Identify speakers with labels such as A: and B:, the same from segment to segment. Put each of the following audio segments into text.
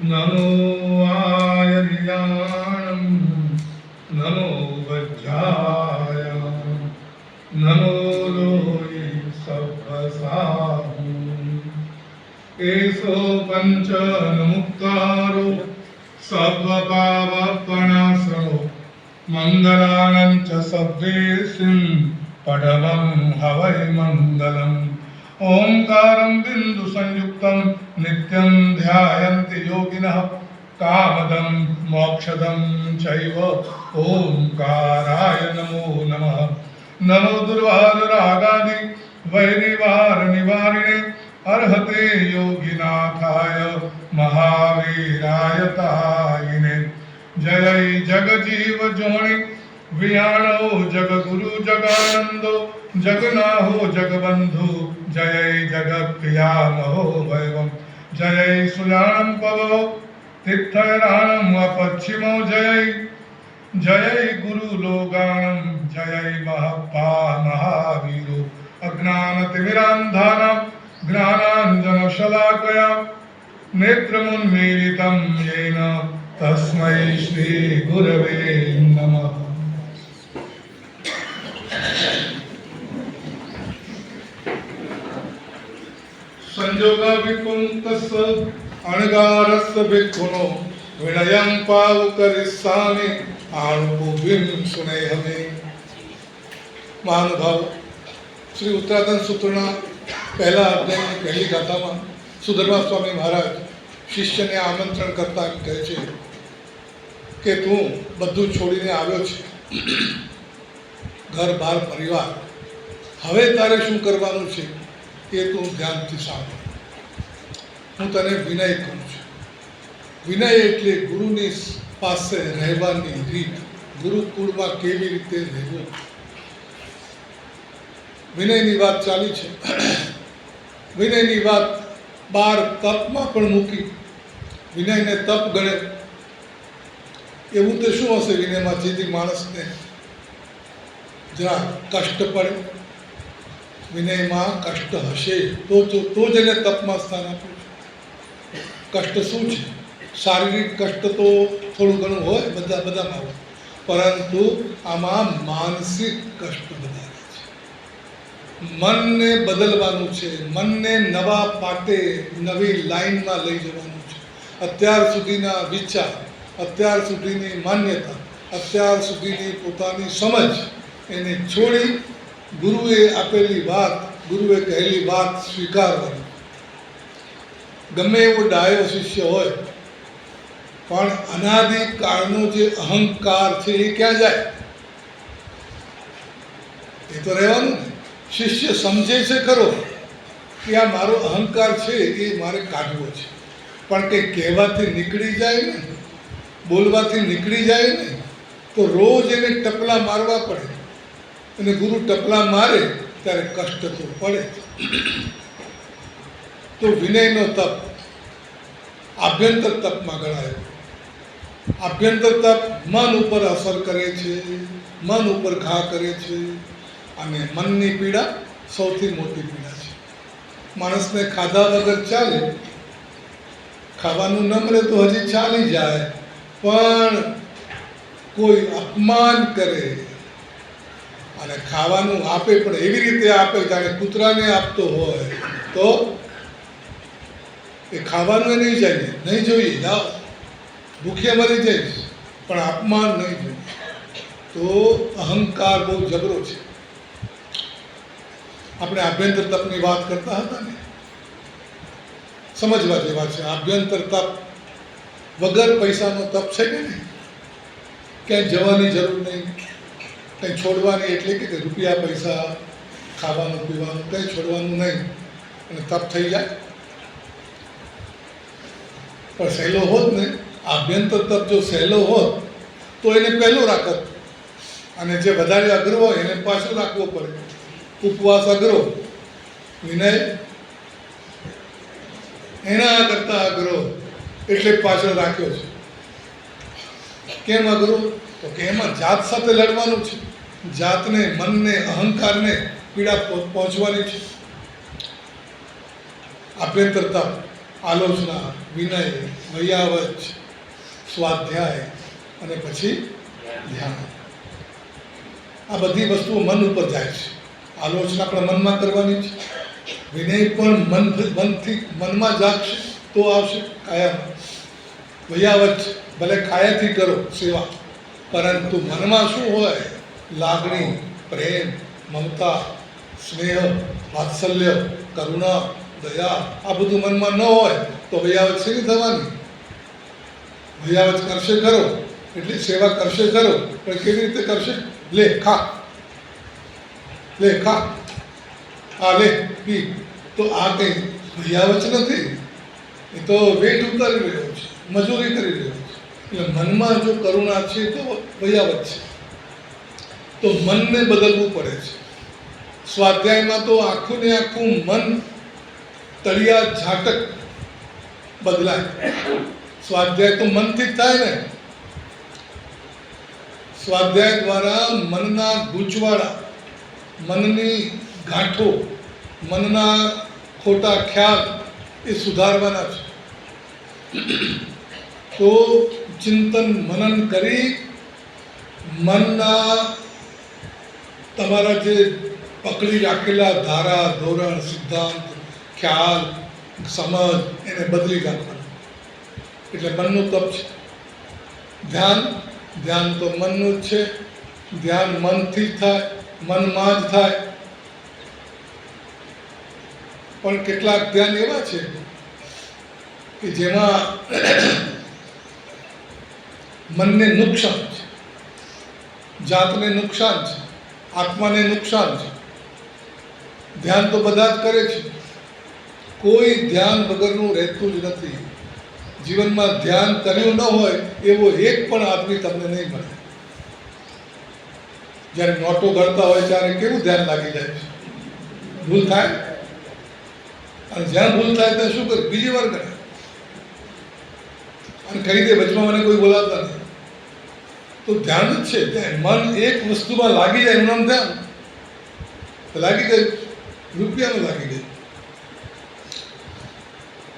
A: नमो आयर्याणं नमो वज्राय नमो लोये सव्वसाहु एषो पञ्चनमुक्तारो सर्वपापप्रणाशनो मङ्गलानं च सव्वेसिं पडवं हवै मङ्गलम् ओंकारं बिन्दुसंयुक्तं नित्यं ध्यायन्ति योगिनः कामदं मोक्षदं चैव ओंकाराय नमो नमः नमो दुर्वाररागादि वैरिवारनिवारिणे अर्हते योगिनाथाय महावीराय तायिने जय जगजीव जोनि वियाणो जगगुरु जगानंदो जगनाहो जगबंधु जय जगत्प्रियामहो वैवं जय सुजानं पवो तिथैराणं अपच्छिमो जय जय गुरुलोगानं जय महप्पा महावीरो अज्ञानतिमिरान्धानां ज्ञानाञ्जनशलाकया नेत्रमुन्मीलितं येन तस्मै श्रीगुरवे नमः। संयोगा विपुंतस्य अणगारस्य भिक्खुनो विनयं पावकरिष्यामि आणुभूमिं सुनेहमे। महानुभाव श्री उत्तराखंड सूत्रोना पहला अध्याय पहली गाथा में सुधर्मा स्वामी महाराज शिष्य ने आमंत्रण करता कहे छे कि तू बधु छोड़ीने आव्यो छे घर बार परिवार हवे तारे शुं करवानुं छे ये तू ध्यानथी सांभळ। हूँ तने विनय कहूँ छुं। विनय एटले गुरुनी पासे रहेवानी रीत, गुरुकुळमां केवी रीते रहेवुं। विनयनी वात चाली छे। विनयनी वात बार तपमां पण मूकी। विनयने तप गणे एवुं तो शुं हशे विनयमां जेथी माणसने जरा कष्ट पड़े। विनय में कष्ट हशे तो ज एने तपमां स्थान आप्युं छे। कष्ट शुं छे? शारीरिक कष्ट तो थोड़ुं घणुं होय, बधामां होय, परंतु आमां मानसिक कष्ट बधारे छे। मन ने बदलवानुं छे, मन ने नवा पाटे नवी लाइन में लई जवानुं छे। अत्यार सुधीना विचार, अत्यार सुधीनी मान्यता, अत्यार सुधीनी पोतानी समझ एने छोड़ी गुरुए आपेली बात, गुरुए कहेली बात स्वीकारवानी। गमे एवो डायो शिष्य होय पण अनादि काळनो जे अहंकार छे ए क्यां जाय? ए तो रहेवानुं ने। शिष्य समझे छे खरो कि आ मारो अहंकार छे ए मारे काढवो छे, पण के कहेवाथी निकળી जाय ने, बोलवाथी निकળી जाय ने तो रोज एने टपला मारवा पड़े। અને ગુરુ ટપલા મારે ત્યારે કષ્ટ તો પડે। તો વિનયનો તપ આભ્યંતર તપમાં ગણાય। આભ્યંતર તપ મન ઉપર અસર કરે છે, મન ઉપર ઘા કરે છે અને મનની પીડા સૌથી મોટી પીડા છે। માણસને ખાધા વગર ચાલે, ખાવાનું ન મળે તો હજી ચાલી જાય, પણ કોઈ અપમાન કરે અને ખાવાનું આપે પણ એવી રીતે આપે જાણે કૂતરાને આપતો હોય તો એ ખાવાનું નહીં જાય, નહીં જોઈએ, જાઓ ભૂખ્યા મરી જઈશ, પણ અપમાન નહીં જોઈએ। તો અહંકાર બહુ જબરો છે। આપણે આભ્યંતર તપની વાત કરતા હતા ને, સમજવા જેવા છે। આભ્યંતર તપ વગર પૈસાનો તપ છે કે નહીં? ક્યાંય જવાની જરૂર નહીં, કંઈ છોડવાની એટલે કે રૂપિયા પૈસા ખાવાનું પીવાનું કંઈ છોડવાનું નહીં અને તપ થઈ જાય। પણ સહેલો હોત ને, આભ્યંતર તપ જો સહેલો હોત તો એને પહેલો રાખત અને જે વધારે અઘરો હોય એને પાછો રાખવો પડે। ઉપવાસ અઘરો, વિનય એના કરતાં અઘરો એટલે પાછળ રાખ્યો છે। કેમ અઘરો? તો કે એમાં જાત સાથે લડવાનું છે, જાતને, મનને, અહંકારને પીડા પહોંચવાની છે। આભ્યંતર તપ આલોચના, વિનય, વૈયાવચ, સ્વાધ્યાય અને પછી ધ્યાન. આ બધી વસ્તુઓ મન ઉપર જાય છે. આલોચના પણ મનમાં કરવાની છે, વિનય પણ મનથી મનમાં જાગશે તો આવશે કાયામાં. વૈયાવચ ભલે કાયાથી કરો સેવા, પરંતુ મનમાં શું હોય? લાગણી, પ્રેમ, મમતા, સ્નેહ, વાત્સલ્ય, કરુણા, દયા, આ બધું મનમાં ન હોય તો વૈયાવચ શેની થવાની? વૈયાવચ કરશે ખરો, એટલે સેવા કરશે ખરો, પણ કેવી રીતે કરશે? લે ખા, લે ખા, આ લે પી. તો આ કંઈ વૈયાવચ નથી, એ તો વેટ ઉતારી રહ્યો છે, મજૂરી કરી રહ્યો છે. એટલે મનમાં જો કરુણા છે તો વૈયાવચ છે. તો મનને બદલવું પડે છે. સ્વાધ્યાયમાં તો આખું ને આખું મન તળિયા ઝાટક બદલાય. સ્વાધ્યાય તો મનથી જ થાય ને. સ્વાધ્યાય દ્વારા મનના ગૂંચવાડા, મનની ગાંઠો, મનના ખોટા ખ્યાલ એ સુધારવાના છે. તો ચિંતન મનન કરી મનના તમારા જે પકડી રાખેલા ધારા, ધોરણ, સિદ્ધાંત, ખ્યાલ, સમજ એને બદલી નાખવાનું. એટલે મનનું તપ છે. ધ્યાન, ધ્યાન તો મનનું જ છે. ધ્યાન મનથી જ થાય, મનમાં જ થાય. પણ કેટલાક ધ્યાન એવા છે કે જેમાં મનને નુકસાન છે, જાતને નુકસાન છે, આત્માને નુકસાન છે. ધ્યાન તો બધા જ કરે છે, કોઈ ધ્યાન વગરનું રહેતું જ નથી. જીવનમાં ધ્યાન કર્યું ન હોય એવો એક પણ આદમી તમને નહીં મળે. જ્યારે નોટો ગણતા હોય ત્યારે કેવું ધ્યાન લાગી જાય છે? ભૂલ થાય, અને જ્યાં ભૂલ થાય ત્યાં શું કરે? બીજી વાર કરે અને કહી દે વચમાં મને કોઈ બોલાવતા નથી. તો ધ્યાન જ છે. ત્યાં મન એક વસ્તુમાં લાગી જાય, એનું નામ ધ્યાન. લાગી ગયું, રૂપિયામાં લાગી ગયું.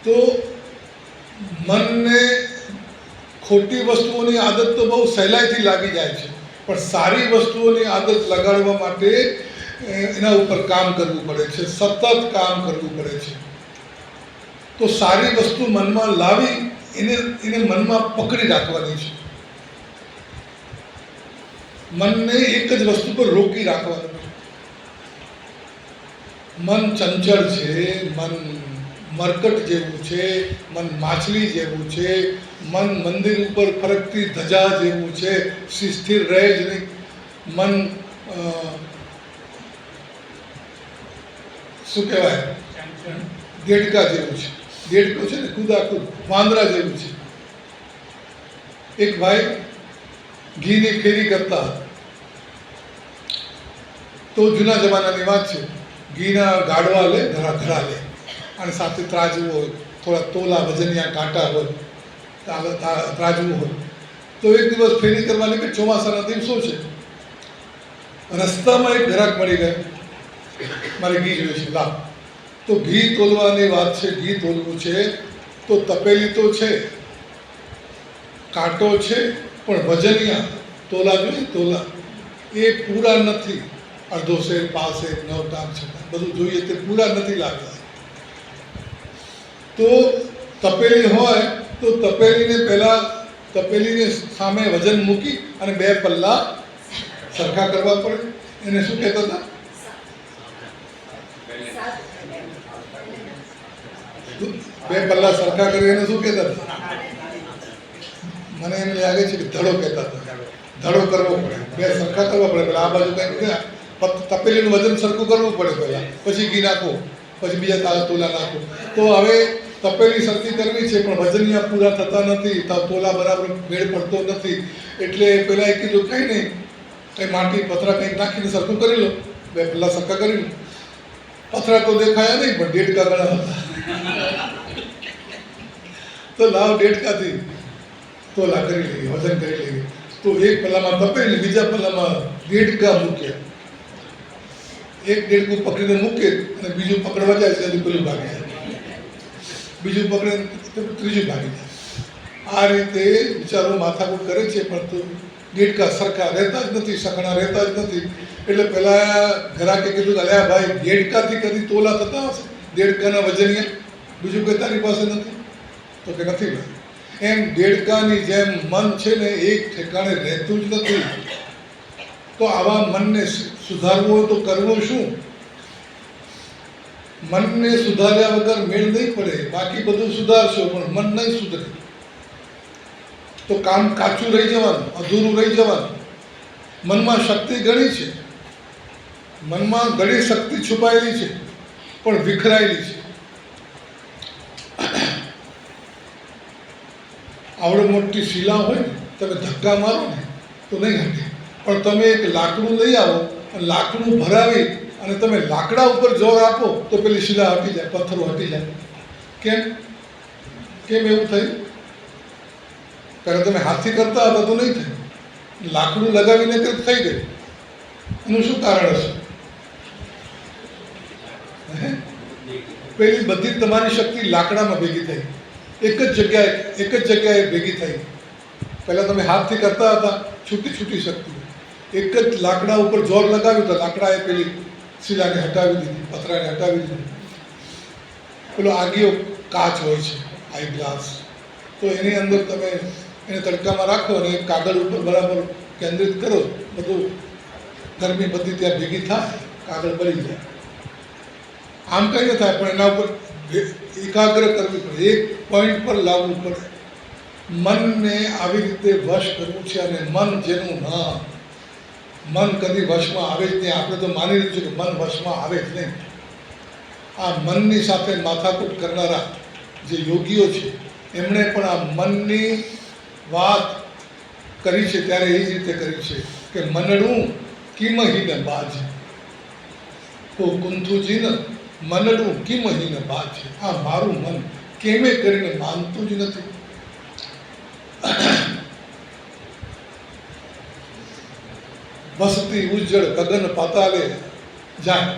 A: તો મનને ખોટી વસ્તુઓની આદત તો બહુ સહેલાઈથી લાગી જાય છે, પણ સારી વસ્તુઓની આદત લગાડવા માટે એના ઉપર કામ કરવું પડે છે, સતત કામ કરવું પડે છે. તો સારી વસ્તુ મનમાં લાવી એને મનમાં પકડી રાખવાની છે. મનને એક જ વસ્તુ પર રોકી રાખવાનું છે. મન ચંચળ છે, મન મરકટ જેવું છે, મન માછલી જેવું છે, મન મંદિર ઉપર ફરકતી ધજા જેવું છે, સ્થિર રહે જ નહીં. મન શું કહેવાય? દેડકા જેવું છે. દેડકો છે ને કુદાકુદ વાંદરા જેવું છે. એક ભાઈ ઘીની ફેરી કરતા હતા. તો જૂના જમાનાની વાત છે. ઘીના ગાડવા લે, ઘડા લે, અને સાથે ત્રાજવું હોય, થોડા તોલા વજનિયા કાંટા હોય, ત્રાજવું હોય. તો એક દિવસ ફેરી કરવા નીકળે, ચોમાસાના દિવસો છે. રસ્તામાં એક ગ્રાહક મળી ગયો, મારે ઘી જોઈએ છે, લાવ. તો ઘી તોલવાની વાત છે, ઘી તોલવું છે. તો તપેલી તો છે, કાંટો છે, પણ વજનિયા તોલા જોઈએ, તોલા એ પૂરા નથી. અડધો શેર, પાસે 9 ટાંક છે, બધું જોઈએ તે પૂરા નથી લાગતા. તો તપેલી હોય તો તપેલીને પહેલાં તપેલીને સામે વજન મૂકી અને 2 પલ્લા સરખા કરવા પડે. એને શું કહેતા હતા? બે પલ્લા સરખા કરી એને શું કહેતા હતા? મને એમ લાગે છે કે ધડો કહેતા હતા. ધડો કરવો પડે, 2 સરખા કરવા પડે. પહેલાં આ બાજુ કંઈ તપેલીનું વજન સરખું કરવું પડે પહેલાં, પછી ઘી નાખો, પછી બીજા તોલા નાખો. તો હવે તપેલી સરખી કરવી છે, પણ વજનિયા પૂરા થતા નથી, તોલા બરાબર મેળ પડતો નથી. એટલે પહેલાં એ કીધું કંઈ નહીં, કંઈ માટી પથરા કંઈક નાખીને સરખું કરી લો, 2 પલ્લા સરખા કરી લો. પથરા તો દેખાયા નહીં, પણ દેડકા ઘણા હતા. તો લાવ દેડકાથી તોલા કરી લઈએ, વજન કરી લઈએ. તો એક પલ્લામાં તપેલી, બીજા પલ્લામાં દેડકા મૂક્યા. એક દેડકું પકડીને મૂકે અને બીજું પકડવા જાય છે, પેલું ભાગે જાય. બીજું પકડે તો ત્રીજું ભાગી જાય. આ રીતે બિચારો માથાકૂટ કરે છે, પણ તો દેડકા સરખા રહેતા જ નથી, સકણા રહેતા જ નથી. એટલે પેલા ઘરાકે કીધું કે અલ્યા ભાઈ, દેડકાથી કદી તોલા થતા હશે, દેડકાના વજનિયા, બીજું કંઈ તારી પાસે નથી? તો કે નથી ભાઈ. એમ દેડકાની જેમ મન છે ને એક ઠેકાણે રહેતું જ નથી. તો આવા મનને સુધારવું હોય તો કરવું શું? મનને સુધાર્યા વગર મેળ નહીં પડે. બાકી બધું સુધારશો પણ મન નહીં સુધરે તો કામ કાચું રહી જવાનું, અધૂરું રહી જવાનું. મનમાં શક્તિ ઘણી છે, મનમાં ઘણી શક્તિ છુપાયેલી છે, પણ વિખરાયેલી છે. આવડે મોટી શિલા હોય ને, તમે ધક્કા મારો ને તો નહીં હટે. પણ તમે એક લાકડું લઈ આવો અને લાકડું ભરાવી અને તમે લાકડા ઉપર જોર આપો તો પેલી શિલા હટી જાય, પથ્થરો હટી જાય. કેમ કેમ એવું થયું? પહેલાં તમે હાથથી કરતા હતા તો નહીં થાય, લાકડું લગાવીને થઈ ગયું. એનું શું કારણ હશે? પેલી બધી તમારી શક્તિ લાકડામાં ભેગી થઈ, એક જ જગ્યાએ ભેગી થઈ. પહેલાં તમે હાથથી કરતા હતા, છૂટી શક્તિ. એક જ લાકડા ઉપર જોર લગાવ્યું તો લાકડાએ પેલી શિલાને હટાવી દીધી, પથરાને હટાવી દીધી. પેલો આગિયો કાચ હોય છે, આઈ ગ્લાસ, તો એની અંદર તમે એને તડકામાં રાખો અને કાગળ ઉપર બરાબર કેન્દ્રિત કરો, બધું ગરમી બધી ત્યાં ભેગી થાય, કાગળ બળી જાય. આમ કંઈ ન થાય, પણ એના ઉપર એકાગ્ર કરવી પડે, એક પોઈન્ટ પર લાવવું પડે. મનને આવી રીતે વશ કરવું છે. અને મન જેનું ના, મન કદી વશમાં આવે જ નહીં. આપણે તો માની લીધું છે કે મન વશમાં આવે જ નહીં. આ મનની સાથે માથાકૂટ કરનારા જે યોગીઓ છે, એમણે પણ આ મનની વાત કરી છે ત્યારે એ જ રીતે કરી છે કે મનડું કિમહીન બાજ, કો કુંથુજીન મનડું કિમહીન બાજ. આ મારું મન કેમે કરીને માનતું જ નથી. વસતી ઉજ્જળ ગગન પાતાલે જાય.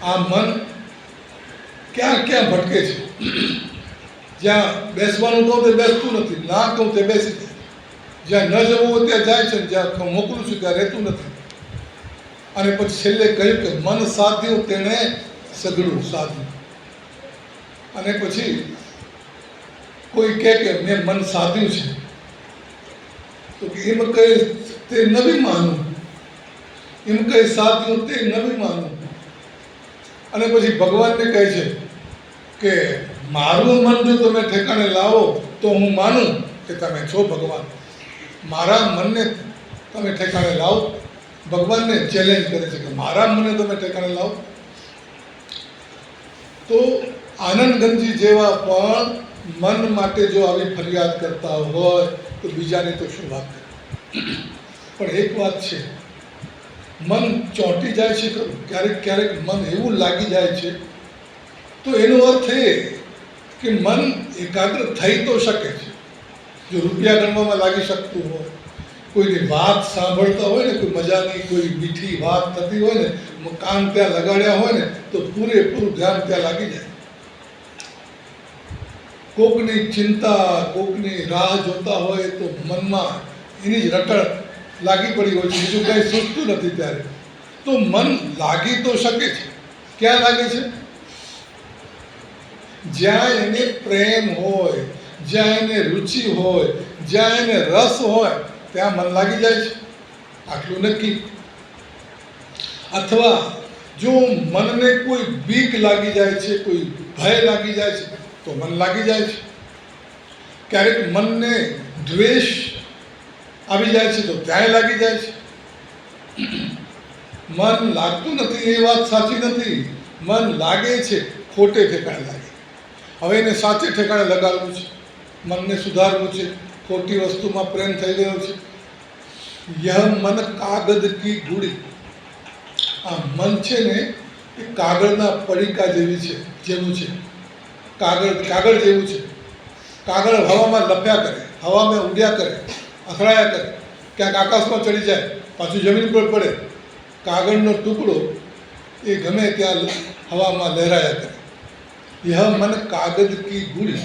A: આ મન ક્યાં ક્યાં ભટકે છે. જ્યાં બેસવાનું કહું તે બેસતું નથી, ના કહું તે બેસી જાય. જ્યાં ન જવું હોય ત્યાં જાય છે, જ્યાં મોકલું છું ત્યાં રહેતું નથી. અને પછી છેલ્લે કહ્યું કે મન સાધ્યું તેણે સઘળું સાધ્યું. અને પછી કોઈ કહે કે મેં મન સાધ્યું છે, તો એમ કહે તે નવી માનું, એમ કહે સાધ્યું તે નવી માનું. અને પછી ભગવાનને કહે છે કે મારું મન જો તમે ઠેકાણે લાવો તો હું માનું કે તમે છો ભગવાન. મારા મનને તમે ઠેકાણે લાવો. ભગવાનને ચેલેન્જ કરે છે કે મારા મનને તમે ઠેકાણે લાવો. તો આનંદગંજી જેવા પણ મન માટે જો આવી ફરિયાદ કરતા હોય તો બીજાની તો શું વાત કરે. પણ એક વાત છે, મન ચોંટી જાય છે ખરું. ક્યારેક મન એવું લાગી જાય છે, તો એનો અર્થ એ કે મન એકાગ્ર થઈ તો શકે છે. જો રૂપિયા ગણવામાં લાગી શકતું હોય, કોઈની વાત સાંભળતા હોય ને, કોઈ મજાની કોઈ મીઠી વાત થતી હોય ને, કાન ત્યાં લગાડ્યા હોય ને, તો પૂરેપૂરું ધ્યાન ત્યાં લાગી જાય. કોકની ચિંતા, કોકની રાહ જોતા હોય તો મનમાં એની જ રટણ લાગી પડી હોય છે, બીજું કંઈ સૂચતું નથી. ત્યારે તો મન લાગી તો શકે છે. ક્યાં લાગે છે? જ્યાં એને પ્રેમ હોય, જ્યાં એને રુચિ હોય, જ્યાં એને રસ હોય, ત્યાં મન લાગી જાય છે. આટલું નક્કી. અથવા જો મનને કોઈ બીક લાગી જાય છે, કોઈ ભય લાગી જાય છે, તો મન લાગી જાય છે. ક્યારેક મનને દ્વેષ આવી જાય છે તો ત્યાંય લાગી જાય છે. મન લાગતું નથી એ વાત સાચી નથી. મન લાગે છે, ખોટે ઠેકાણે લાગે. હવે એને સાચે ઠેકાણે લગાડવું છે, મનને સુધારવું છે. ખોટી વસ્તુમાં પ્રેમ થઈ ગયો છે. યહ મન કાગદ કી ગુડી. આ મન છે ને એ કાગળના પડીકા જેવું છે. કાગળ જેવું છે. કાગળ હવામાં લપ્યા કરે, હવામાં ઉડ્યા કરે, અથડાયા કરે, ક્યાંક આકાશમાં ચડી જાય, પાછું જમીન પર પડે. કાગળનો ટુકડો એ ગમે ત્યાં હવામાં લહેરાયા કરે. यह मन कागज की गुड़ी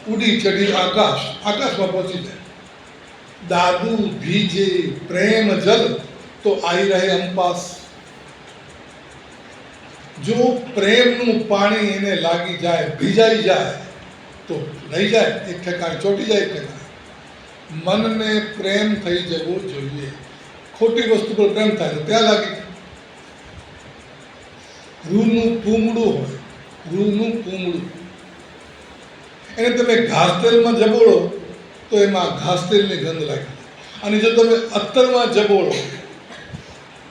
A: उड़ी चढ़ी आकाश, आकाशમાં પહોંચી જાય. दादू भीजे प्रेम जल तो आई रहे अंपास. जो प्रेमનું પાણી એને લાગી જાય, ભીજાઈ જાય તો રહી જાય એક ઠેકાણે, ચોંટી જાય એક ઠેકાણે. મનને પ્રેમ થઈ જવો જોઈએ. ખોટી વસ્તુ પર પ્રેમ થાય તો ત્યાં લાગી જાય. રૂનું પૂમડું હોય, રૂનું પૂમડું, એને તમે ઘાસ તેલમાં જબોળો તો એમાં ઘાસ તેલની ગંધ લાગી. અને જો તમે અત્તરમાં જબોળો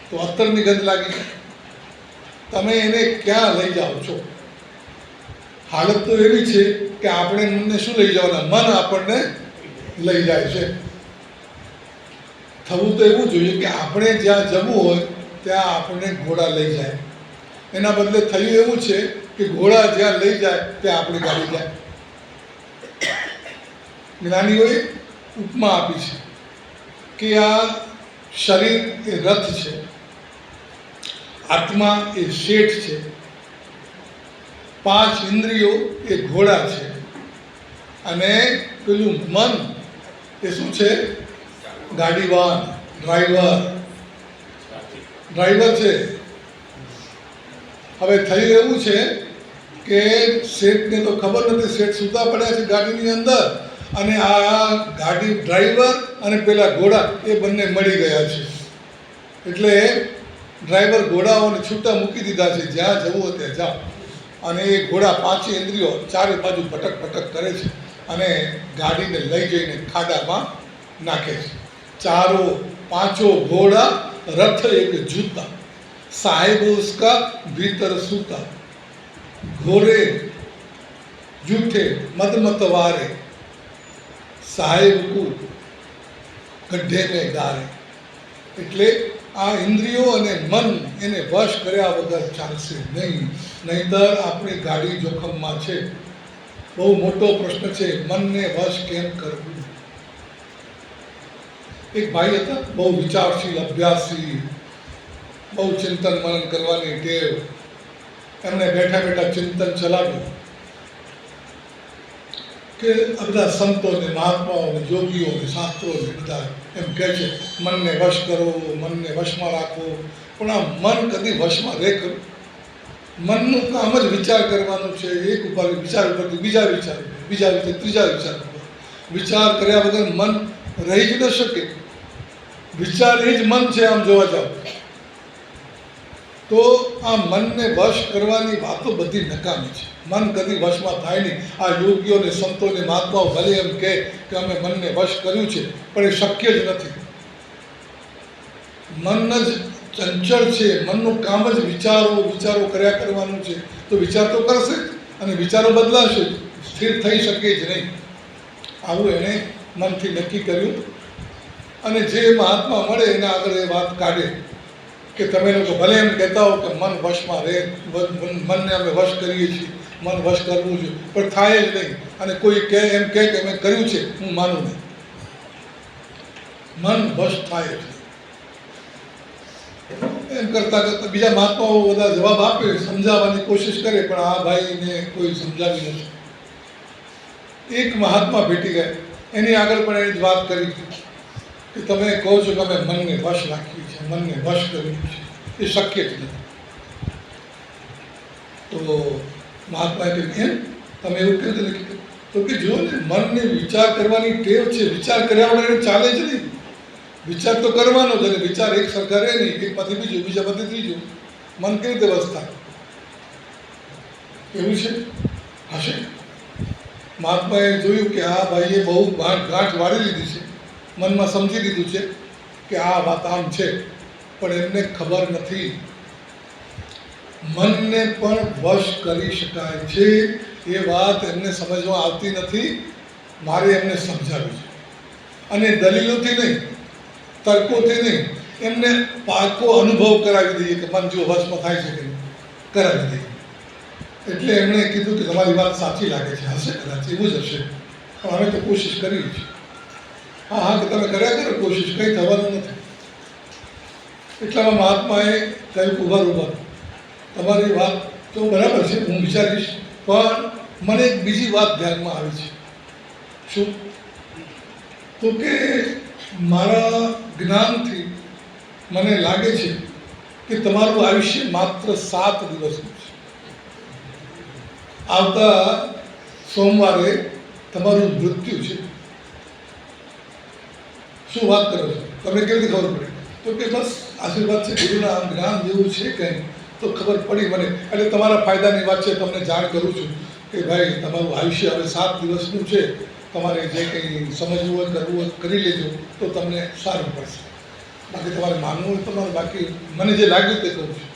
A: તો અત્તરની ગંધ લાગી જાય. તમે એને ક્યાં લઈ જાઓ છો? હાલત તો એવી છે કે આપણે મનને શું લઈ જવાના? મન આપણને લઈ જાય છે. થવું તો એવું જોઈએ કે આપણે જ્યાં જવું હોય ત્યાં આપણને ઘોડા લઈ જાય. એના બદલે થયું એવું છે કે ઘોડા જ્યાં લઈ જાય ત્યાં આપણી ગાડી જાય. જ્ઞાનીઓએ ઉપમા આપી છે કે આ શરીર એ રથ છે, આત્મા એ શેઠ છે, 5 ઇન્દ્રિયો એ ઘોડા છે, અને પેલું મન એ શું છે? ગાડીવાન, ડ્રાઈવર છે. હવે થયું એવું છે કે શેઠને તો ખબર નથી, શેઠ સૂતા પડ્યા છે ગાડીની અંદર, અને આ ગાડી ડ્રાઈવર અને પેલા ઘોડા એ બંને મળી ગયા છે. એટલે ડ્રાઈવર ઘોડાઓને છૂટા મૂકી દીધા છે, જ્યાં જવું હોય ત્યાં જાઓ. અને એ ઘોડા 5 ઇન્દ્રિયો ચારે બાજુ ભટક ભટક કરે છે અને ગાડીને લઈ જઈને ખાડામાં નાખે છે. ચારો પાંચો ઘોડા રથ એક જૂતા, साहेब उसका भीतर सूता, घोरे जूठे मद मतवारे, साहेब को गड्ढे में गारे. એટલે આ ઇન્દ્રિયો અને મન એને વશ કર્યા વગર ચાલશે નહીં, નહીંતર આપણી ગાડી જોખમમાં છે. બહુ મોટો પ્રશ્ન છે, મનને વશ કેમ કરવું? એક ભાઈ હતા, બહુ વિચારશીલ, અભ્યાસી, બહુ ચિંતન મનન કરવાની ટેવ. એમણે બેઠા બેઠા ચિંતન ચલાવ્યું કે આ બધા સંતોને, મહાત્માઓને, યોગીઓને, શાસ્ત્રોને બધા એમ કહે છે મનને વશ કરો, મનને વશમાં રાખો. પણ આ મન કદી વશમાં રહે ખરું? મનનું કામ જ વિચાર કરવાનું છે. એક ઉપર વિચાર ઉપરથી બીજા વિચાર, બીજા વિચાર ત્રીજા વિચાર. વિચાર કર્યા વગર મન રહી જ ન શકે. વિચાર એ જ મન છે આમ જોવા જાઓ તો. આ મનને વશ કરવાની વાતો બધી નકામી છે. મન કદી વશમાં થાય નહીં. આ યોગીઓને, સંતોને, મહાત્માઓ ભલે એમ કહે કે અમે મનને વશ કર્યું છે, પણ એ શક્ય જ નથી. મન જ ચંચળ છે. મનનું કામ જ વિચારો કર્યા કરવાનું છે. તો વિચાર તો કરશે અને વિચારો બદલાશે, સ્થિર થઈ શકે જ નહીં. આવું એણે મનથી નક્કી કર્યું. અને જે મહાત્મા મળે એના આગળ એ વાત કાઢે કે તમે લોકો ભલે એમ કહેતા હો કે મન વશમાં રહે, મનને અમે વશ કરીએ છીએ, મન વશ કરવું છે, પણ થાય જ નહીં. અને કોઈ કહે એમ કહે કે અમે કર્યું છે, હું માનું નહીં. મન વશ થાય જ એમ કરતાં કરતાં બીજા મહાત્માઓ બધા જવાબ આપે, સમજાવવાની કોશિશ કરે, પણ આ ભાઈને કોઈ સમજાવી નથી. એક મહાત્મા ભેટી ગયા, એની આગળ પણ એની જ વાત કરી કે તમે કહો છો કે અમે મનને વશ રાખ્યું છે, મનને વશ કર્યું છે, એ શક્ય જ નથી. તો મહાત્માએ કહ્યું એમ તમે એવું કેવી રીતે કીધું? તો કે જુઓ ને, મનને વિચાર કરવાની ટેવ છે. વિચાર કર્યા વગર એને ચાલે જ નહીં. વિચાર તો કરવાનો જ, અને વિચાર એક સરખા રહે નહીં, એકમાંથી બીજું, બીજામાંથી ત્રીજું. મન કેવી રીતે વશ થાય? એવું છે? હશે. મહાત્માએ જોયું કે આ ભાઈએ બહુ ગાંઠ વાળી લીધી છે, મનમાં સમજી લીધું છે કે આ વાત આમ છે, પણ એમને ખબર નથી મનને પણ વશ કરી શકાય છે. એ વાત એમને સમજમાં આવતી નથી. મારે એમને સમજાવ્યું છે, અને દલીલોથી નહીં, તર્કોથી નહીં, એમને પાકો અનુભવ કરાવી દઈએ કે મન જો વશમાં થાય છે કે કરાવી દઈએ. એટલે એમણે કીધું કે તમારી વાત સાચી લાગે છે, હશે કદાચ એવું જ હશે, પણ અમે તો કોશિશ કરી છે. હા હા, કે તમે કર્યા કરો કોશિશ, કંઈ થવાનું નથી. એટલામાં મહાત્માએ કહ્યું ઉભા તમારી વાત તો બરાબર છે, હું વિચારીશ, પણ મને એક બીજી વાત ધ્યાનમાં આવી છે. શું? તો કે મારા જ્ઞાનથી મને લાગે છે કે તમારું આયુષ્ય માત્ર 7 દિવસનું છે. આવતા સોમવારે તમારું મૃત્યુ છે. શું વાત કરો છો? તમને કેવી રીતે ખબર પડી? તો કે બસ આશીર્વાદ છે, ગુરુના જ્ઞાન જેવું છે કંઈ તો ખબર પડી મને. એટલે તમારા ફાયદાની વાત છે, તમને જાણ કરું છું કે ભાઈ તમારું આયુષ્ય હવે 7 દિવસનું છે. તમારે જે કંઈ સમજવું હોય કરવું હોય કરી લેજો તો તમને સારું પડશે. બાકી તમારે માનવું હોય તમારે, બાકી મને જે લાગ્યું તે કહું છું.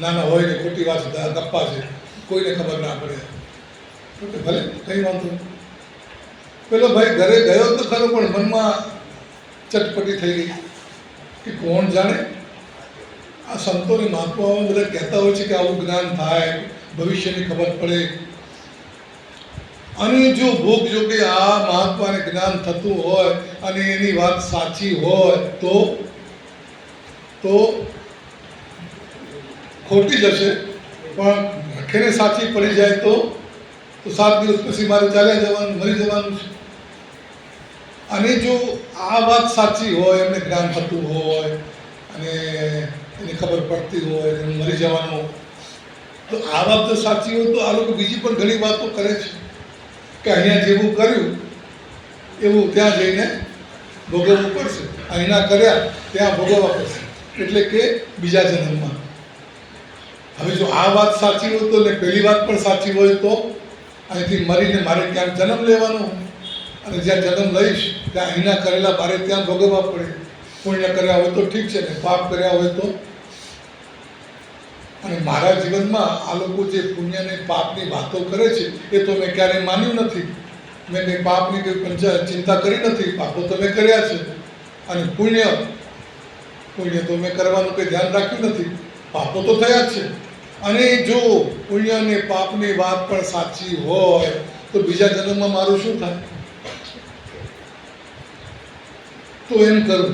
A: નાના હોય ને ખોટી વાત ગપ્પા છે, કોઈને ખબર ના પડે તો કે ભલે કંઈ વાંધો નહીં. પેલો ભાઈ ઘરે ગયો તો ખરો, પણ મનમાં ચટપટી થઈ ગઈ કે કોણ જાણે આ સંતોની મહાત્માઓ બધા કહેતા હોય છે કે આવું જ્ઞાન થાય, ભવિષ્યની ખબર પડે. અને જો ભોગ જો કે આ મહાત્માને જ્ઞાન થતું હોય અને એની વાત સાચી હોય તો ખોટી જશે, પણ રખેને સાચી પડી જાય તો 7 દિવસ પછી મારે ચાલ્યા જવાનું, મરી જવાનું છે. અને જો આ વાત સાચી હોય, એમને જ્ઞાન થતું હોય અને એને ખબર પડતી હોય એને મરી જવાનું, તો આ વાત જો સાચી હોય તો આ લોકો બીજી પણ ઘણી વાતો કરે છે કે અહીંયા જેવું કર્યું એવું ત્યાં જઈને ભોગવવું પડશે, અહીંના કર્યા ત્યાં ભોગવવા પડશે, એટલે કે બીજા જન્મમાં. હવે જો આ વાત સાચી હોય તો ને પહેલી વાત પણ સાચી હોય તો અહીંથી મરીને મારે ક્યાંક જન્મ લેવાનો, અને જ્યાં જન્મ લઈશ ત્યાં અહીંના કરેલા મારે ત્યાં ભોગવવા પડે. પુણ્ય કર્યા હોય તો ઠીક છે ને પાપ કર્યા હોય તો. અને મારા જીવનમાં આ લોકો જે પુણ્ય અને પાપની વાતો કરે છે એ તો મેં ક્યારેય માન્યું નથી. મેં કંઈ પાપની કંઈ ચિંતા કરી નથી. પાપો તો મેં કર્યા છે, અને પુણ્ય તો મેં કરવાનું કંઈ ધ્યાન રાખ્યું નથી. પાપો તો થયા જ છે. અને જો પુણ્ય અને પાપની વાત પણ સાચી હોય તો બીજા જન્મમાં મારું શું થાય? તો એમ કરું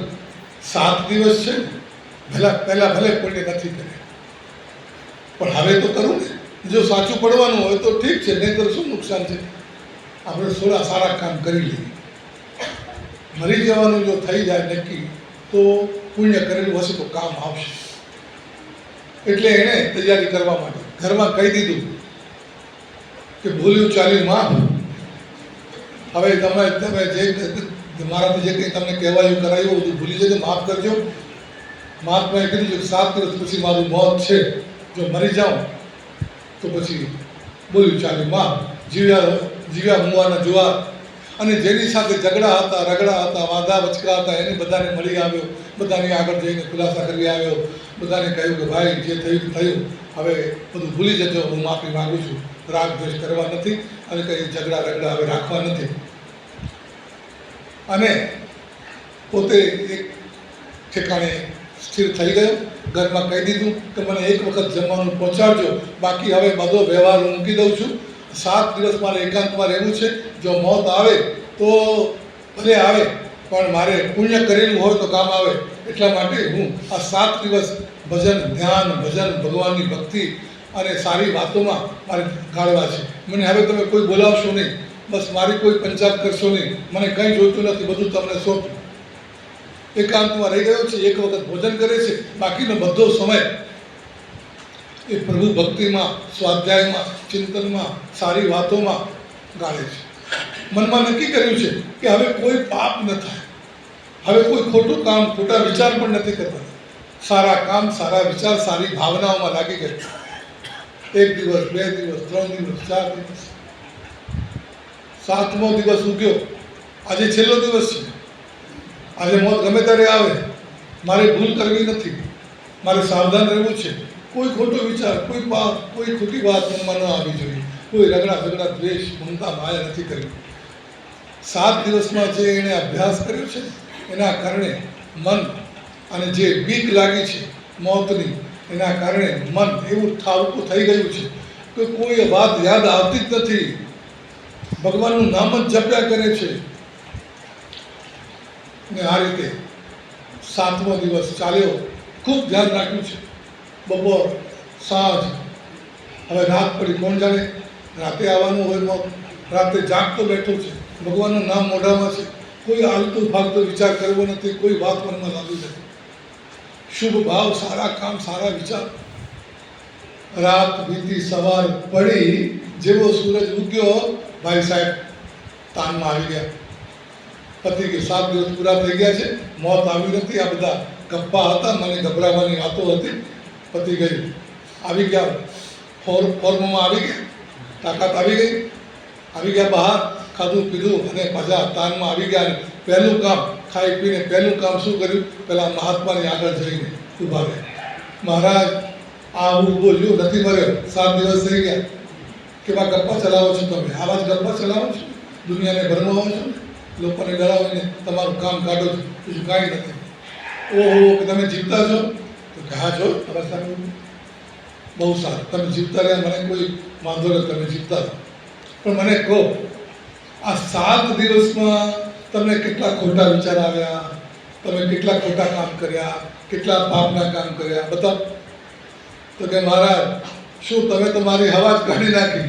A: 7 દિવસ છે ને, પહેલાં ભલે પુણ્ય નથી કર્યા, પણ હવે તો કરું ને. જો સાચું પડવાનું હોય તો ઠીક છે, નહીં તો શું નુકસાન છે? આપણે થોડા સારા કામ કરી લઈએ. મરી જવાનું જો થઈ જાય નક્કી તો પુણ્ય કરેલું હશે તો કામ આવશે. એટલે એણે તૈયારી કરવા માટે ઘરમાં કહી દીધું કે ભૂલ્યું ચાલ્યું માફ. હવે તમે જે મારાથી જે કંઈ તમને કહેવાયું કરાયું બધું ભૂલી જજો, માફ કરજો. મહાત્માએ કીધું કે 7 દિવસ પછી મારું મોત છે, જો મરી જાઉં તો પછી બોલ્યું ચાલ્યું માફ. જીવ્યા મુવાના જુવાર. અને જેની સાથે ઝઘડા હતા, રગડા હતા, વાંધા વચકા હતા, એને બધાને મળી આવ્યો, બધાને આગળ જઈને ખુલાસા કરી આવ્યો, બધાને કહ્યું કે ભાઈ જે થયું થયું, હવે બધું ભૂલી જજો, હું માફી માગું છું, રાગ દ્વેષ કરવા નથી અને કંઈ ઝઘડા રગડા હવે રાખવા નથી. અને પોતે એક ઠેકાણે સ્થિર થઈ ગયો. ઘરમાં કહી દીધું કે મને એક વખત જમવાનું પહોંચાડજો, બાકી હવે બધો વ્યવહાર હું મૂકી દઉં છું. 7 દિવસ મારે એકાંતમાં રહેવું છે. જો મોત આવે તો ભલે આવે, પણ મારે પુણ્ય કરેલું હોય તો કામ આવે. એટલા માટે હું આ 7 દિવસ ભજન, ધ્યાન, ભજન, ભગવાનની ભક્તિ અને સારી વાતોમાં મારે ગાળવા છે. મને હવે તમે કોઈ બોલાવશો નહીં, બસ મારી કોઈ પંચાયત કરશો નહીં, મને કંઈ જોઈતું નથી, બધું તમને સોંપું. એકાંતમાં રહી ગયો છે, એક વખત ભોજન કરે છે, બાકીનો બધો સમય એ પ્રભુ ભક્તિમાં, સ્વાધ્યાયમાં, ચિંતનમાં, સારી વાતોમાં ગાળે છે. મનમાં નક્કી કર્યું છે કે હવે કોઈ પાપ ન થાય, હવે કોઈ ખોટું કામ, ખોટા વિચાર પણ નથી કરતા. સારા કામ, સારા વિચાર, સારી ભાવનાઓમાં લાગી ગયા. 1 દિવસ, 2 દિવસ, 3 દિવસ, 4 દિવસ, 7મો દિવસ ઉગ્યો. આજે છેલ્લો દિવસ છે. આજે મોત ગમે ત્યારે આવે, મારે ભૂલ કરવી નથી, મારે સાવધાન રહેવું છે. કોઈ ખોટો વિચાર, કોઈ પાપ, કોઈ ખોટી વાત મનમાં ન આવી જોઈએ. કોઈ રગડા ઝઘડા, દ્વેષ, મમતા, માયા નથી કરવી. 7 દિવસમાં જે એણે અભ્યાસ કર્યો છે એના કારણે મન, અને જે બીક લાગી છે મોતની, એના કારણે મન એવું ઠાવકું થઈ ગયું છે કે કોઈ વાત યાદ આવતી જ નથી. ભગવાનનું નામ જ જપ્યા કરે છે. ને આ રીતે 7મો દિવસ ચાલ્યો. ખૂબ ધ્યાન રાખ્યું છે. બપોર, સાંજ, હવે રાત પડી, કોણ જાણે રાતે આવવાનું હોય, રાતે જાગતો બેઠો છે, ભગવાનનું નામ મોઢામાં છે, કોઈ આલતું ફાલતું વિચાર કરવો નથી, કોઈ વાત મનમાં લાગી નથી. શુભ ભાવ, સારા કામ, સારા વિચાર. રાત વીતી, સવાર પડી, જેવો સૂરજ ઉગ્યો, ભાઈ સાહેબ તાનમાં આવી ગયા. પતિ કે 7 દિવસ પૂરા થઈ ગયા છે, મોત આવી નથી. આ બધા ગપ્પા હતા, મને ગભરાવાની વાતો હતી. પતિ ગઈ, આવી ગયા, ફોર્મમાં આવી ગયા, તાકાત આવી ગયા બહાર, ખાધું પીધું અને પાછા તાનમાં આવી ગયા. અને પહેલું કામ, ખાઈ પીને પહેલું કામ શું કર્યું? પેલા મહાત્માની આગળ જઈને ઊભા રહે. મહારાજ, આ હું બોલ્યું નથી મર્યો, 7 દિવસ થઈ ગયા, કેવા ગપ્પા ચલાવો છો તમે? આવા જ ગપ્પા ચલાવો છો, દુનિયાને ભરમાવો છો, લોકોને ડરાવીને તમારું કામ કાઢો છો, બીજું કાંઈ નથી. ઓહો, કે તમે જીવતા છો? તો કે હા છો, તમારા સામે બહુ સારું, તમે જીવતા રહ્યા, મને કોઈ વાંધો નથી, તમે જીવતા રહો. પણ મને કહો, આ 7 દિવસમાં તમને કેટલા ખોટા વિચાર આવ્યા, તમે કેટલા ખોટા કામ કર્યા, કેટલા પાપના કામ કર્યા, બતાવો. તો કે મહારાજ, શું તમે તો મારી હવા જ કાઢી નાખી,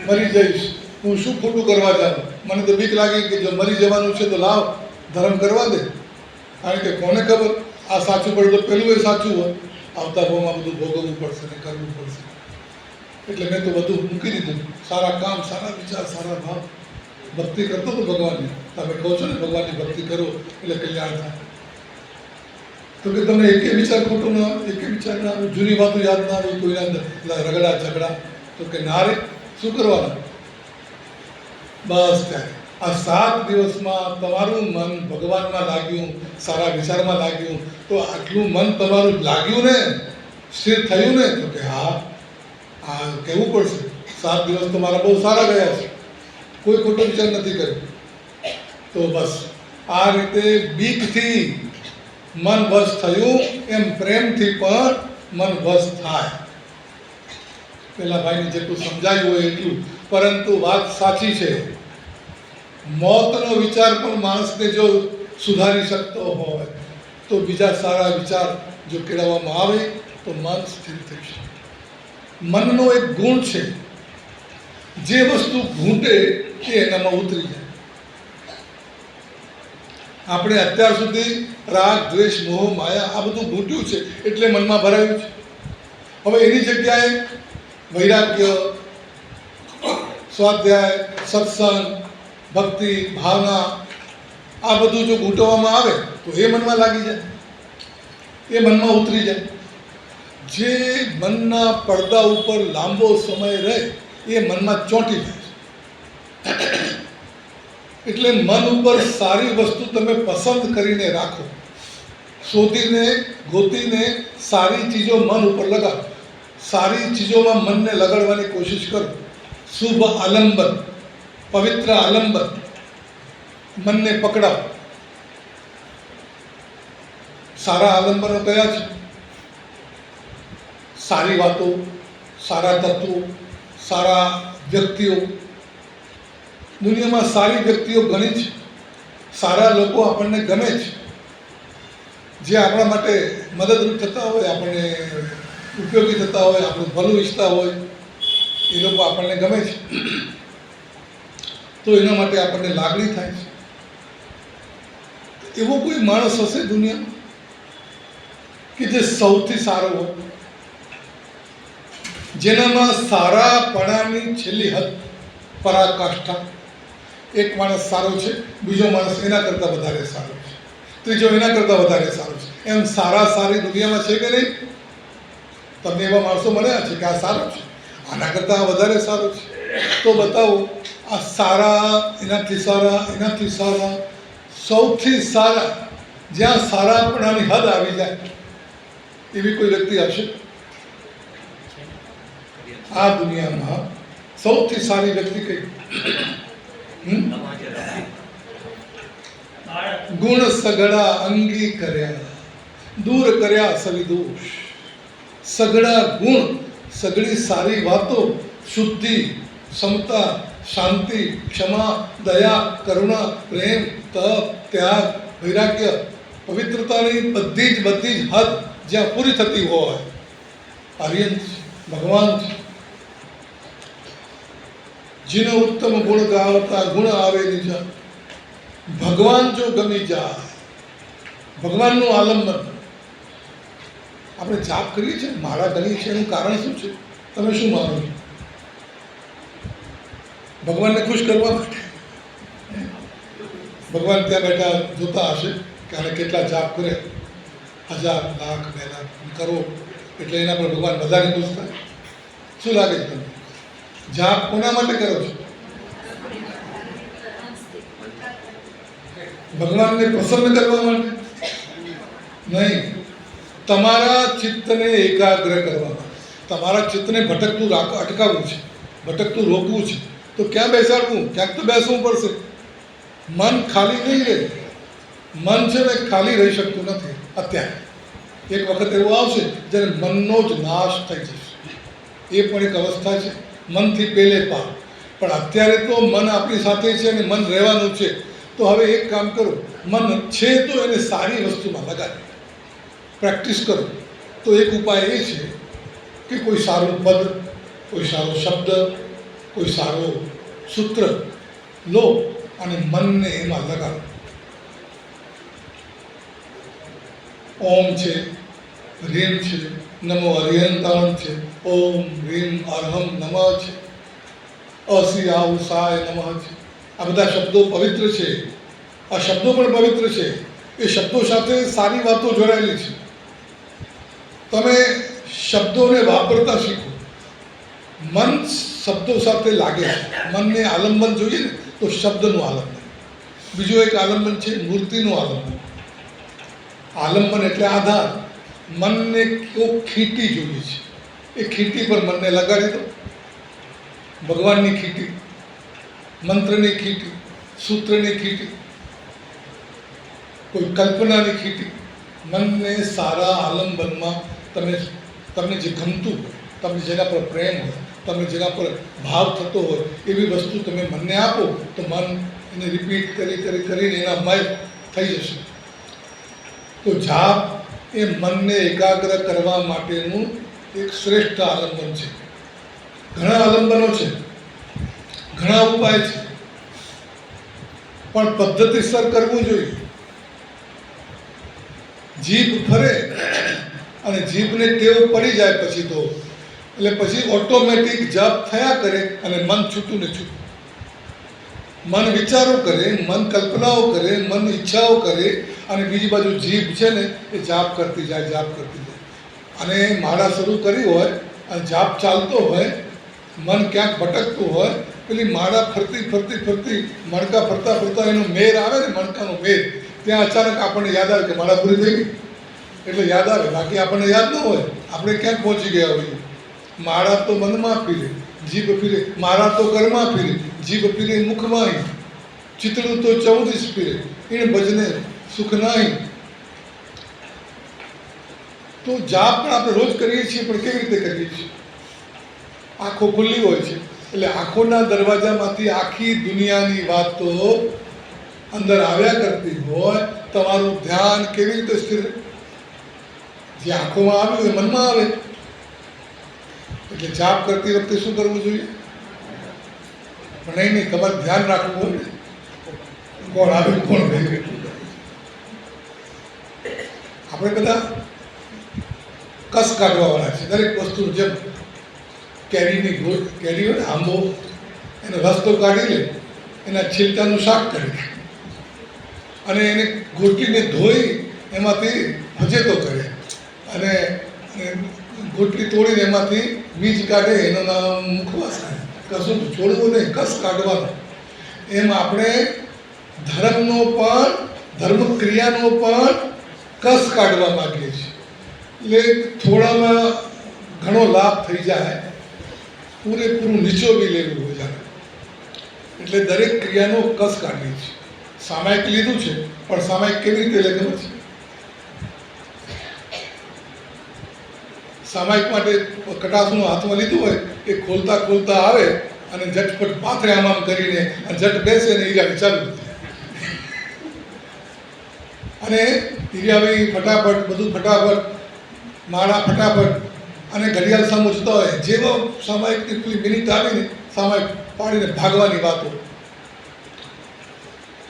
A: મરી જઈશ, હું શું ખોટું કરવા જાઉં? મને તો બીક લાગી કે જો મરી જવાનું છે તો લાવ ધર્મ કરવા દે. કારણ કે કોને ખબર, આ સાચું પડે તો પેલું એ સાચું હોય, આવતા ભાવમાં બધું ભોગવવું પડશે ને કરવું પડશે. એટલે મેં તો બધું મૂકી દીધું, સારા કામ, સારા વિચાર, સારા ભાવ. ભક્તિ કરતો હતો ભગવાનની. તમે કહો છો ને ભગવાનની ભક્તિ કરો એટલે કલ્યાણ થાય. તો કે તમને એકે વિચાર ખોટો ના આવે, એકે વિચાર ના આવે, જૂની વાતો યાદ ના આવે, કોઈના રગડા ઝઘડા. તો કે ના રે, શું કરવાનું? બસ ત્યારે આ 7 દિવસમાં તમારું મન ભગવાનમાં લાગ્યું, સારા વિચારમાં લાગ્યું, તો આટલું મન તમારું લાગ્યું ને, સ્થિર થયું ને, તો કે હા, આ કહેવું પડશે, 7 દિવસ તો મારા બહુ સારા ગયા છે, કોઈ ખોટો વિચાર નથી કર્યો. તો બસ આ રીતે બીકથી મન વશ થયું, એમ પ્રેમથી પણ મન વશ થાય. પેલા ભાઈને જેટલું સમજાયું હોય એટલું. પરંતુ વાત સાચી છે, મોતનો વિચાર પણ માણસને જો સુધારી શકતો હોય તો બીજા સારા વિચાર જો કેળવવામાં આવે તો મન સ્થિર થઈ શકે. મનનો એક ગુણ છે, જે વસ્તુ ઘૂંટે એ એનામાં ઉતરી જાય. આપણે અત્યાર સુધી રાગ, દ્વેષ, મોહ, માયા આ બધું ઘૂંટ્યું છે એટલે મનમાં ભરાયું છે. હવે એની જગ્યાએ વૈરાગ્ય, સ્વાધ્યાય, સત્સંગ, ભક્તિ, ભાવના આ બધું જો ઘૂંટવામાં આવે તો એ મનમાં લાગી જાય, એ મનમાં ઉતરી જાય. જે મનના પડદા ઉપર લાંબો સમય રહે એ મનમાં ચોંટી જાય. એટલે મન ઉપર સારી વસ્તુ તમે પસંદ કરીને રાખો, શોધીને ગોતીને સારી ચીજો મન ઉપર લગાવો, સારી ચીજોમાં મનને લગાડવાની કોશિશ કરો. શુભ આલંબન, પવિત્ર આલંબન, મનને પકડાવો. સારા આલંબનો કયા છે? સારી વાતો, સારા તત્વો, સારા વ્યક્તિઓ. દુનિયામાં સારી વ્યક્તિઓ ઘણી છે, સારા લોકો આપણને ગમે છે, જે આપણા માટે મદદરૂપ થતા હોય, આપણને ઉપયોગી થતા હોય, આપણું ભલું ઈચ્છતા હોય, એ લોકો આપણને ગમે છે. તો એના માટે આપણને લાગણી થાય છે. એવો કોઈ માણસ હશે દુનિયામાં કે જે સૌથી સારો હોય, જેનામાં સારાપણાની છેલ્લી હદ, પરાકાષ્ઠા. એક માણસ સારો છે, બીજો માણસ એના કરતાં વધારે સારો છે, ત્રીજો એના કરતાં વધારે સારો છે. એમ સારા સારી દુનિયામાં છે કે નહીં? તમને એવા માણસો મળ્યા છે કે આ સારો છે, આના કરતાં આ વધારે સારો છે? તો બતાવો, આ સારા, એનાથી સારા, એનાથી સારા, સૌથી સારા, જ્યાં સારાપણાની હદ આવી જાય એવી કોઈ વ્યક્તિ હશે? આ દુનિયામાં સૌથી સારી વ્યક્તિ કઈ? ગુણ સગડા અંગી કર્યા, દૂર કર્યા સવિદોષ. સગડા ગુણ, સગડી સારી વાતો, શુદ્ધિ, સમતા, શાંતિ, ક્ષમા, દયા, કરુણા, પ્રેમ, તપ, ત્યાગ, વૈરાગ્ય, પવિત્રતાની બધી જ હદ જ્યાં પૂરી થતી હોય, આર્યન છે, ભગવાન છે. જીનો ઉત્તમ ગુણ ગાવતા ગુણ આવે નિજા, ભગવાન જો ગમી જાય, ભગવાનનું આલંબન. આપણે જાપ કરીએ છીએ, માળા કરીએ છીએ, એનું કારણ શું છે? તમે શું માનો છો? ભગવાનને ખુશ કરવા માટે. ભગવાન ત્યાં બેઠા જોતા હશે કે આને કેટલા જાપ કરે, 1000, લાખ, 2 લાખ, કરોડ, એટલે એના પર ભગવાન બધાને ખુશ થાય. શું લાગે છે તમને? જાપ કોના માટે કરો છો? ભગવાનને પ્રસન્ન કરવા માટે નહીં, તમારા ચિત્તને એકાગ્ર કરવા માટે. તમારા ચિત્તને ભટકતું અટકાવવું છે, ભટકતું રોકવું છે. તો ક્યાં બેસાડવું? ક્યાંક તો બેસવું પડશે. મન ખાલી નહીં રહે. મન છે ને ખાલી રહી શકતું નથી. અત્યારે એક વખત એવું આવશે જ્યારે મનનો જ નાશ થઈ જશે. એ પણ એક અવસ્થા છે, મનથી પેલે પાર. પણ અત્યારે તો મન આપણી સાથે છે અને મન રહેવાનું છે. તો હવે એક કામ કરો, મન છે તો એને સારી વસ્તુમાં લગાડો, પ્રેક્ટિસ કરો. તો એક ઉપાય એ છે કે કોઈ સારું પદ, કોઈ સારો શબ્દ, કોઈ સારો સૂત્ર લો અને મનને એમાં લગાડો. ઓમ છે, રીમ છે, નમો હરિહંતાણ છે, ઓમ રીમ અર્હમ નમઃ છે, અસિયાઉસાય નમઃ છે. આ બધા શબ્દો પવિત્ર છે. આ શબ્દો પણ પવિત્ર છે. એ શબ્દો સાથે સારી વાતો જોડાયેલી છે. તમે શબ્દોને વાપરતા શીખો. મન શબ્દો સાથે લાગે છે. મનને આલંબન જોઈએ ને તો શબ્દનું આલંબન. બીજું એક આલંબન છે મૂર્તિનું આલંબન. આલંબન એટલે આધાર. મનને કેવો ખીટી જોઈએ છે, એ ખીટી પર મનને લગાડી દો. ભગવાનની ખીટી, મંત્રની ખીટી, સૂત્રની ખીટી, કોઈ કલ્પનાની ખીટી. મનને સારા આલંબનમાં તમને જે ગમતું હોય, તમને જેના પર પ્રેમ હોય, તમને જેના પર ભાવ થતો હોય એવી વસ્તુ તમે મનને આપો તો મન એને રિપીટ કરીને એના મય થઈ જશે. તો જાપ એ મનને એકાગ્ર કરવા માટેનું એક શ્રેષ્ઠ આલંબન છે. ઘણા આલંબનો છે, ઘણા ઉપાય છે, પણ પદ્ધતિસર કરવું જોઈએ. જીભ ફરે અને જીભને ટેવ પડી જાય પછી તો એટલે પછી ઓટોમેટિક જપ થયા કરે અને મન છૂટું ને છૂટું. મન વિચારો કરે, મન કલ્પનાઓ કરે, મન ઈચ્છાઓ કરે અને બીજી બાજુ જીભ છે ને એ જાપ કરતી જાય, જાપ કરતી જાય. અને માળા શરૂ કરી હોય અને જાપ ચાલતો હોય, મન ક્યાંક ભટકતું હોય, પેલી માળા ફરતી મણકા ફરતા એનો મેર આવે ને, મણકાનો મેર, ત્યાં અચાનક આપણને યાદ આવે કે માળા પૂરી થઈ ગઈ. એટલે યાદ આવે, બાકી આપણને યાદ ન હોય. આપણે ક્યાંક પહોંચી ગયા હોઈએ. માળા તો મનમાં ફીરે, જીભ ફીરે. માળા તો ઘરમાં ફીરે, જીભ ફીરે મુખમાં. ચિતડું તો 14 ફીરે, ઈણ ભજને સુખ નાહી. તો જાપ પણ આપણે રોજ કરીએ છીએ, પણ કેવી રીતે કરીએ છીએ? આંખો ખુલ્લી હોય છે એટલે આંખોના દરવાજામાંથી આખી દુનિયાની વાતો અંદર આવ્યા કરતી હોય. તમારું ધ્યાન કેવી રીતે સ્થિર? જે આંખોમાં આવ્યું એ મનમાં આવે. એટલે જાપ કરતી વખતે શું કરવું જોઈએ? પણ નહીં, તમારે ધ્યાન રાખવું હોય ને, કોણ આવ્યું કોણ ગયું. આપણે બધા કસ કાઢવાવાળા છે દરેક વસ્તુ. જેમ કેરીની કેરી હોય ને, આંબો, એનો રસ તો કાઢી લે, એના છિલકાનું શાક કરી અને એને ગોટલીને ધોઈ એમાંથી ભજેતો કરે અને ગોટલી તોડીને એમાંથી બીજ કાઢે, એનું નામ મુખવાસ. કશું છોડવું નહીં, કસ કાઢવાનો. એમ આપણે ધર્મનો પણ, ધર્મ ક્રિયાનો પણ કસ કાઢવા માગીએ છીએ. એટલે થોડામાં ઘણો લાભ થઈ જાય, પૂરેપૂરું નીચોવી લેવું હોય જાય. એટલે દરેક ક્રિયાનો કસ કાઢીએ છીએ. સામાયિક લીધું છે, પણ સામાયિક કેવી રીતે લે ખબર છે? સામાયિક માટે કટાસનું હાથમાં લીધું હોય, એ ખોલતા આવે અને ઝટપટ પાથરે આમ કરીને અને ઝટ બેસે ને ઈરાવી ચાલુ. અને ઈરાવી ફટાફટ, બધું ફટાફટ, માળા ફટાફટ, અને ઘડિયાળ સામું જોતા હોય. જેવો સામાયિકની પેલી મિનિટ આવીને સામાયિક પાડીને ભાગવાની વાતો.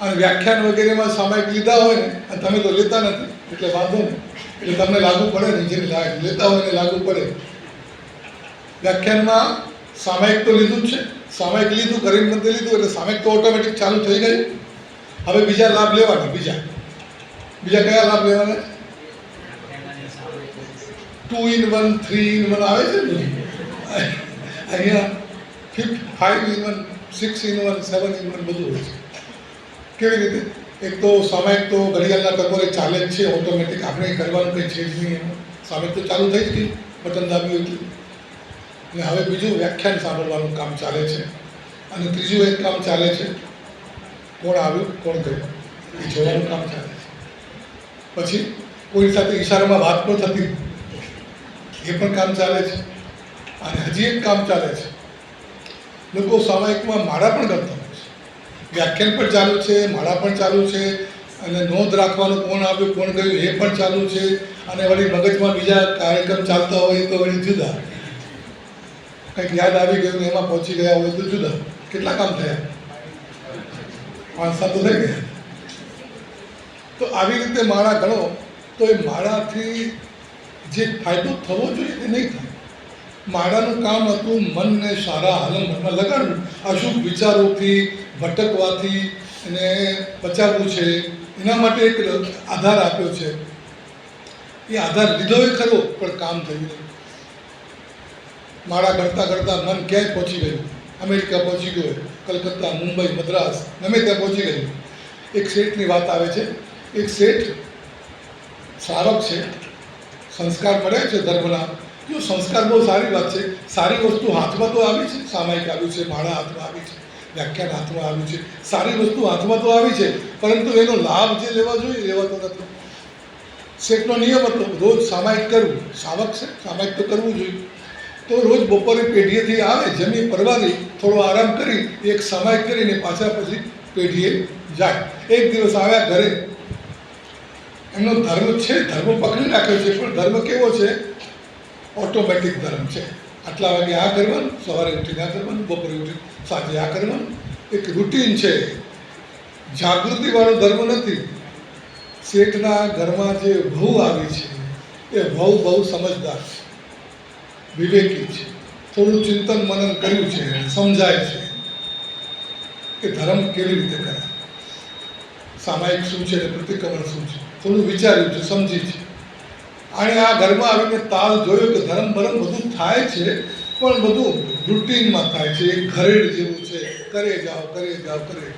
A: અને વ્યાખ્યાન વગેરેમાં સામાયિક લીધા હોય ને અને તમે તો લેતા નથી એટલે વાંધો નહીં, એટલે તમને લાગુ પડે ને, જેને લેતા હોય એને લાગુ પડે. વ્યાખ્યાનમાં સામાયિક તો લીધું જ છે, સામાયિક લીધું કરીને નથી લીધું એટલે સામાયિક તો ઓટોમેટિક ચાલુ થઈ ગયું. હવે બીજા લાભ લેવાના. બીજા કયા લાભ લેવાના? 2 in 1, 3 in 1 આવે છે ને અહીંયા 5 in 1, 6 in 1, 7 in 1 બધું હોય છે. કેવી રીતે? એક તો સામાયિક તો ઘડિયાળના ટકોરે ચાલે જ છે ઓટોમેટિક, આપણે કરવાનું કંઈ છે જ નહીં. એમાં સામાયિક તો ચાલુ થઈ જ ગઈ, બટન દાબ્યું એટલે. અને હવે બીજું વ્યાખ્યાન સાંભળવાનું કામ ચાલે છે. અને ત્રીજું એક કામ ચાલે છે, કોણ આવ્યું કોણ ગયું એ જોવાનું કામ ચાલે છે. પછી કોઈ સાથે ઈશારામાં વાત પણ થતી એ પણ કામ ચાલે છે. અને હજી એક કામ ચાલે છે, લોકો સામાયિકમાં માળા પણ કરતા હોય છે. વ્યાખ્યાન પણ ચાલુ છે, માળા પણ ચાલુ છે, અને નોંધ રાખવાનું કોણ આવ્યું કોણ ગયું એ પણ ચાલુ છે. અને વળી મગજમાં બીજા કાર્યક્રમ ચાલતા હોય તો વળી જુદા, કંઈક યાદ આવી ગયું ને એમાં પહોંચી ગયા હોય તો જુદા. કેટલા કામ થયા? 5-7 તો થઈ ગયા. તો આવી રીતે માળા ગણો તો એ માળાથી જે ફાયદો થવો જોઈએ એ નહીં થાય. માળાનું કામ હતું મનને સારા આલંબનમાં લગાડવું, અશુભ વિચારોથી ભટકવાથી એને બચાવવું છે. એના માટે એક આધાર આપ્યો છે. એ આધાર લીધો એ ખરો પણ કામ થયું નહીં. માળા કરતાં કરતાં મન ક્યાંય પહોંચી ગયું, અમેરિકા પહોંચી ગયો, કલકત્તા, મુંબઈ, મદ્રાસ, ગમે ત્યાં પહોંચી ગયું. એક શેઠની વાત આવે છે. એક શેઠ શ્રાવક છે, સંસ્કાર મળ્યા છે ધર્મના. જો સંસ્કાર બહુ સારી વાત છે, સારી વસ્તુ હાથમાં તો આવી છે, સામાયિક આવ્યું છે, માળા હાથમાં આવી છે, વ્યાખ્યાન હાથમાં આવ્યું છે, સારી વસ્તુ હાથમાં તો આવી છે, પરંતુ એનો લાભ જે લેવા જોઈએ લેવાતો નથી. શેઠનો નિયમ હતો રોજ સામાયિક કરવું. શ્રાવક છે, સામાયિક તો કરવું જોઈએ. તો રોજ બપોરે પેઢીએથી આવે, જમી પરવારી થોડો આરામ કરી એક સામાયિક કરીને પાછા પછી પેઢીએ જાય. એક દિવસ આવ્યા ઘરે, એમનો ધર્મ છે, ધર્મ પકડી રાખ્યો છે, પણ ધર્મ કેવો છે? ઓટોમેટિક ધર્મ છે. આટલા વાગે આ કરવાનું, સવારે ઉઠીને આ કરવાનું, બપોરે ઉઠીને સાંજે આ કરવાનું, એક રૂટીન છે. જાગૃતિવાળો ધર્મ નથી. શેઠના ઘરમાં જે વહુ આવી છે એ વહુ બહુ સમજદાર છે, વિવેકી છે, થોડું ચિંતન મનન કર્યું છે, સમજાય છે કે ધર્મ કેવી રીતે કરે, સામાયિક શું છે ને પ્રતિક્રમણ શું છે, થોડું વિચાર્યું છે, સમજી છે. અને આ ઘરમાં આવીને તાલ જોયો કે ધર્મ બરમ બધું થાય છે, પણ બધું રૂટીનમાં થાય છે, એક ઘરેડ જેવું છે, કરે જાઓ કરે જાઓ કરે.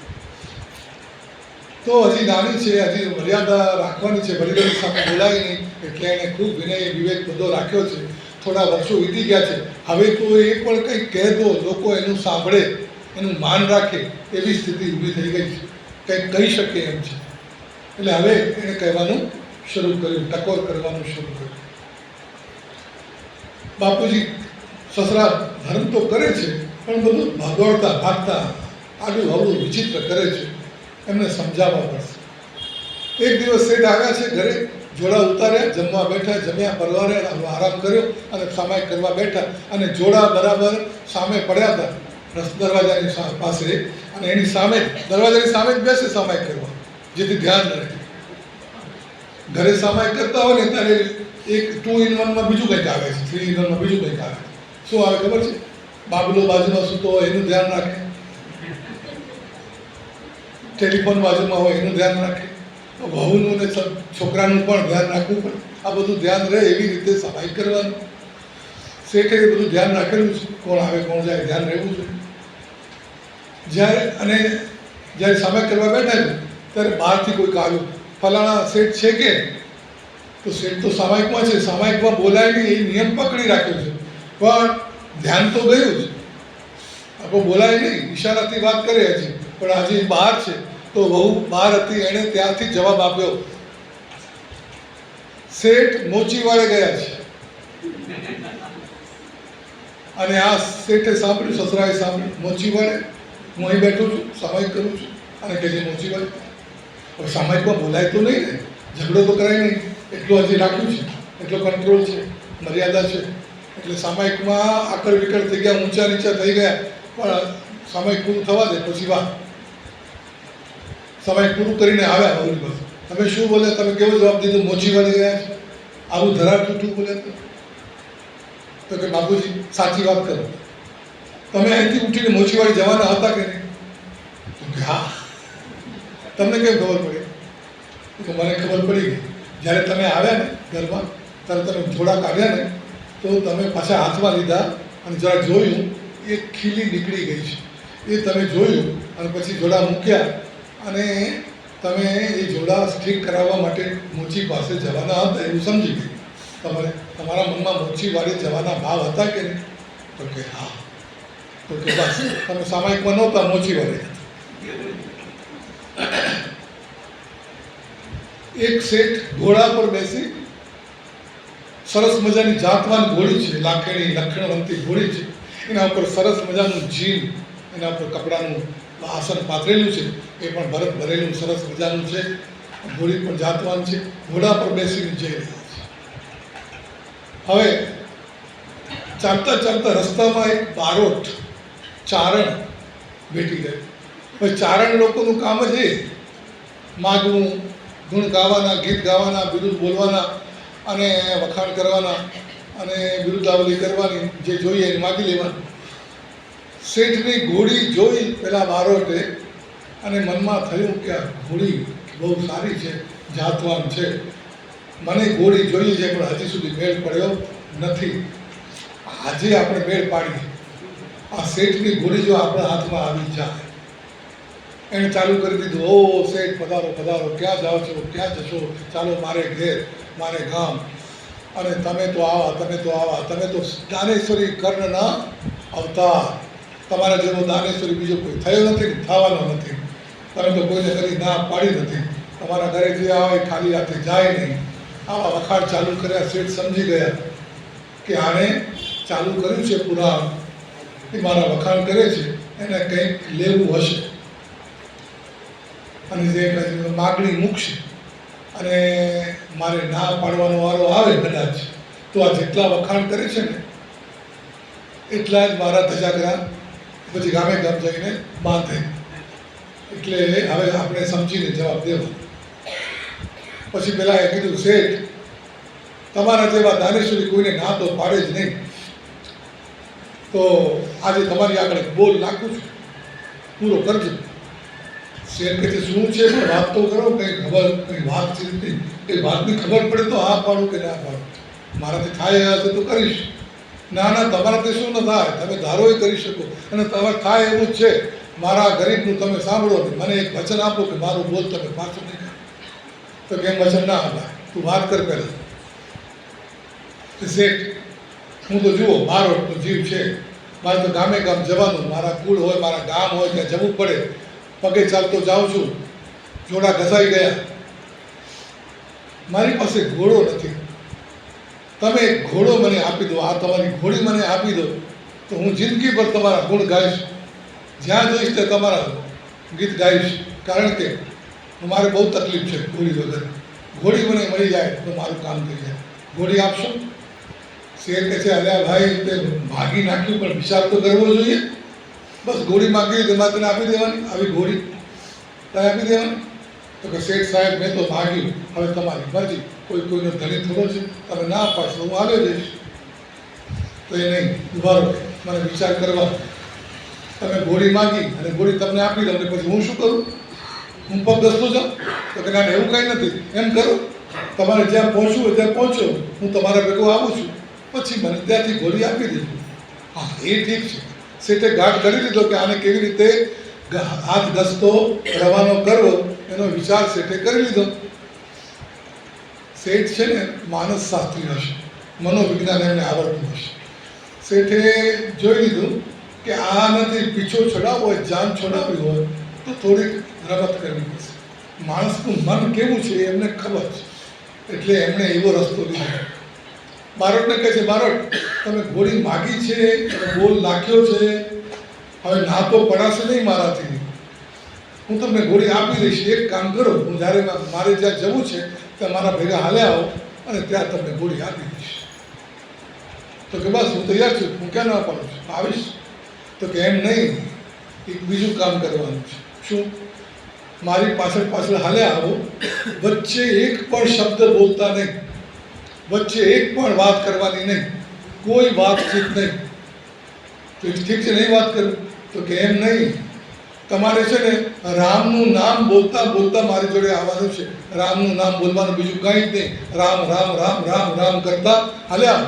A: તો હજી નાની છે, હજી મર્યાદા રાખવાની છે, વડીલોની સામે બોલાય નહીં, એટલે એણે ખૂબ વિનય વિવેક બધો રાખ્યો છે. થોડા વર્ષો વીતી ગયા છે, હવે તો એ પણ કંઈક કહે દો લોકો એનું સાંભળે, એનું માન રાખે એવી સ્થિતિ ઊભી થઈ ગઈ છે, કંઈક કહી શકે એમ છે. એટલે હવે એણે કહેવાનું શરૂ કર્યું, ટકોર કરવાનું શરૂ કર્યું. બાપુજી સસરા ધર્મ તો કરે છે, પણ બધું ભાગવડતા ભાગતા આડું હવડું વિચિત્ર કરે છે, એમને સમજાવવા પડશે. એક દિવસ શેઠ આવ્યા છે ઘરે, જોડા ઉતાર્યા, જમવા બેઠા, જમ્યા પરવાર્યા, આરામ કર્યો અને સામાયિક કરવા બેઠા. અને જોડા બરાબર સામે પડ્યા હતા દરવાજાની પાસે, અને એની સામે દરવાજાની સામે જ બેસે સામાયિક કરવા, જેથી ધ્યાન રહે. ઘરે સામાયિક કરતા હોય ને ત્યારે એક 2 in 1માં બીજું કંઈક આવે છે, 3 in 1માં બીજું કંઈક આવે. શું આવે ખબર છે? બાબલો બાજુમાં સૂતો હોય એનું ધ્યાન રાખે, ટેલિફોન બાજુમાં હોય એનું ધ્યાન રાખે, વહુનું ને છોકરાનું પણ ધ્યાન રાખવું પડે. આ બધું ધ્યાન રહે એવી રીતે સામાયિક કરવાનું. શેઠે એ બધું ધ્યાન રાખેલું છે, કોણ આવે કોણ જાય ધ્યાન રહેવું જોઈએ. જ્યારે સામાયિક કરવા બેઠા છે ત્યારે બહારથી કોઈક આવ્યું, ફલાણા શેઠ છે કે? તો શેઠ તો સામાયિકમાં છે, સામાયિકમાં બોલાય નહીં એ નિયમ પકડી રાખ્યો છે, પણ ધ્યાન તો ગયું જ. આપણે બોલાય નહીં, ઈશારાથી વાત કરે હજી, પણ આજે બહાર છે. તો વહુ બહાર હતી, એણે ત્યાંથી જવાબ આપ્યો, શેઠ મોચીવાડે ગયા છે. અને આ શેઠે સાંભળ્યું, સસરાએ સાંભળ્યું, મોચીવાડે? હું અહીં બેઠો છું, સામાયિક કરું છું, અને કે જે મોચીવાડે. હવે સામાયિકમાં બોલાય તો નહીં ને, ઝઘડો તો કરાય નહીં, એટલું હજી રાખ્યું છે, એટલો કંટ્રોલ છે, મર્યાદા છે. એટલે સામાયિકમાં આકળ વિકળ થઈ ગયા, ઊંચા નીચા થઈ ગયા, પણ સમય પૂરું થવા દે પછી વાત. સમય પૂરું કરીને આવ્યા ઓલી બસ, તમે શું બોલે, તમે કેવો જવાબ દીધો, મોચી વાળી ગયા છે, આવું ધરાર જૂઠું બોલે તો કે બાપુજી સાચી વાત કરો, તમે અહીંથી ઉઠીને મોચીવાડી જવાના હતા કે નહીં? તો કે હા. તમને કેમ ખબર પડી? તો મને ખબર પડી ગઈ, જ્યારે તમે આવ્યા ને ઘરમાં ત્યારે તમે જોડા કાઢ્યા ને તો તમે પાછા હાથમાં લીધા અને જરા જોયું, એ ખીલી નીકળી ગઈ છે, એ તમે જોયું અને પછી જોડા મૂક્યા અને તમે એ જોડા સ્ટ્રીક કરાવવા માટે મોચી પાસે જવાના હતા એવું સમજી ગઈ. તમારા મનમાં મોચીવાડી જવાના ભાવ હતા કે નહીં? તો કે હા. તો કે બસ તમે સામાયિકમાં નહોતા, મોચીવાડી હતા. એક શેઠ ઘોડા પર બેસી, સરસ મજાની જાતવાન ઘોડી છે, લાખેણી લખણવંતી ઘોડી છે, એના ઉપર સરસ મજાનું જીન, એના ઉપર કપડાનું આસન પાથરેલું છે, એ પણ ભરત ભરેલું સરસ મજાનું છે, ઘોડી પણ જાતવાન છે, ઘોડા પર બેસીને જઈ રહ્યા છે. હવે ચાલતા ચાલતા રસ્તામાં એક બારોટ ચારણ ભેટી ગયો. હવે ચારણ લોકોનું કામ જ એ માગવું, ગુણ ગાવાના, ગીત ગાવાના, બિરુદ બોલવાના અને વખાણ કરવાના અને બિરુદાવલી કરવાની, જે જોઈએ એને માગી લેવાનું. શેઠની ઘોડી જોઈ પેલા બારોટે અને મનમાં થયું કે આ ઘોડી બહુ સારી છે, જાતવાન છે, મને ઘોડી જોઈએ છે પણ હજી સુધી મેળ પડ્યો નથી. આજે આપણે મેળ પાડીએ, આ શેઠની ઘોડી જો આપણા હાથમાં આવી જાય. એણે ચાલુ કરી દીધું, ઓ શેઠ પધારો પધારો, ક્યાં જાઓ છો, ક્યાં જશો, ચાલો મારે ઘેર, મારે ગામ, અને તમે તો આવા, તમે તો આવા, તમે તો દાનેશ્વરી કર્ણના અવતાર, તમારા જેવો દાનેશ્વરી બીજો કોઈ થયો નથી, થવાનો નથી, તમે તો કોઈને કરી ના પાડી નથી, તમારા ઘરે જે આવે ખાલી હાથે જાય નહીં. આવા વખાણ ચાલુ કર્યા. શેઠ સમજી ગયા કે આણે ચાલુ કર્યું છે પુરાણ, એ મારા વખાણ કરે છે, એને કંઈક લેવું હશે અને જે માગણી મૂકશે અને મારે ના પાડવાનો વારો આવે કદાચ તો આ જેટલા વખાણ કરે છે ને એટલા જ મારા ધજાગરા પછી ગામે ગામ જઈને બાંધે. એટલે હવે આપણે સમજીને જવાબ દેવો. પછી પેલા એ કીધું, શેઠ તમારા જેવા દાનેશ્વરી કોઈને ના તો પાડે જ નહીં, તો આજે તમારી આગળ બોલ નાખું છું, પૂરો કરજો. શેઠ કહે છે, શું છે પણ વાત તો કરો, કંઈ ખબર, કંઈ વાત છે નહીં, એ વાતની ખબર પડે તો હા પાડું કે ના પાડું, મારાથી થાય હશે તો કરીશ. ના ના, તમારાથી શું ન થાય, તમે ધારો એ કરી શકો, અને તમારે થાય એવું જ છે. મારા ગરીબનું તમે સાંભળો ને મને એક વચન આપો કે મારું બોલ તમે પાછું નહીં કરો. તો કેમ વચન ના અપાય, તું વાત કર પહેલાં. શેઠ હું તો જુઓ બારોટનો જીવ છે, મારે તો ગામે ગામ જવાનું, મારા કુળ હોય, મારા ગામ હોય ત્યાં જવું પડે, પગે ચાલતો જાઉં છું, જોડા ઘસાઈ ગયા, મારી પાસે ઘોડો નથી, તમે એક ઘોડો મને આપી દો, આ તમારી ઘોડી મને આપી દો તો હું જિંદગીભર તમારા ગુણ ગાઈશ, જ્યાં જોઈશ તે તમારા ગીત ગાઈશ, કારણ કે મારે બહુ તકલીફ છે ઘોડી વગર. ઘોડી મને મળી જાય તો મારું કામ થઈ જાય. ઘોડી આપશો? શેઠ કહે છે, અલ્યા ભાઈ તે ભાગી નાખ્યું પણ વિચાર તો કરવો જોઈએ. બસ ઘોડી માગી તેમાં તને આપી દેવાની, આવી ઘોડી તને આપી દેવાની. તો કે શેઠ સાહેબ મેં તો માગ્યું, હવે તમારી મરજી, કોઈ કોઈનો ધણી થોડો છે, તમે ના પાડશો હું આવ્યો જઈશ. તો એ નહીં, ઉભા રહો, મને વિચાર કરવા. તમે ઘોડી માગી અને ઘોડી તમને આપી દઉં ને પછી હું શું કરું? હું પગ દસતો જાઉં? તો કે ના એવું કંઈ નથી, એમ કરો તમારે જ્યાં પહોંચવું હોય ત્યાં પહોંચો, હું તમારા ભેગો આવું છું, પછી મને ત્યાંથી ઘોડી આપી દેજો. હા એ ઠીક છે. શેઠે ઘાટ કરી લીધો કે આને કેવી રીતે હાથ ઘસતો રવાનો કરવો એનો વિચાર શેઠે કરી લીધો. શેઠ છે ને માનસ શાસ્ત્રી હશે, મનોવિજ્ઞાન એમને આવડતું હશે. શેઠે જોઈ લીધું કે આનાથી પીછો છોડાવવો હોય, જાન છોડાવવી હોય તો થોડીક રમત કરવી પડશે. માણસનું મન કેવું છે એમને ખબર છે, એટલે એમણે એવો રસ્તો લીધો. બારોટને કહે છે, બારોટ તમે ઘોડી માગી છે, બોલ નાખ્યો છે, હવે ના તો પડાશે નહીં મારાથી, હું તમને ઘોડી આપી દઈશ. એક કામ કરો, હું જ્યારે મારે જ્યાં જવું છે ત્યાં મારા ભેગા હાલે આવો અને ત્યાં તમને ઘોડી આપી દઈશ. તો કે બસ હું તૈયાર છું, હું ક્યાં ના પાડું છું, આવીશ. તો કે એમ નહીં, એક બીજું કામ કરવાનું છે. શું? મારી પાછળ પાછળ હાલ્યા આવો, વચ્ચે એક પણ શબ્દ બોલતા નહીં, વચ્ચે એક પણ વાત કરવાની નહીં, કોઈ વાતચીત નહીં. તો ઠીક છે, નહીં વાત કરું તો કે એમ નહીં, તમારે છે ને રામનું નામ બોલતા બોલતા મારી જોડે આવવાનું છે. રામનું નામ બોલવાનું, બીજું કંઈ જ નહીં. રામ રામ રામ રામ રામ કરતા હાલ્યા.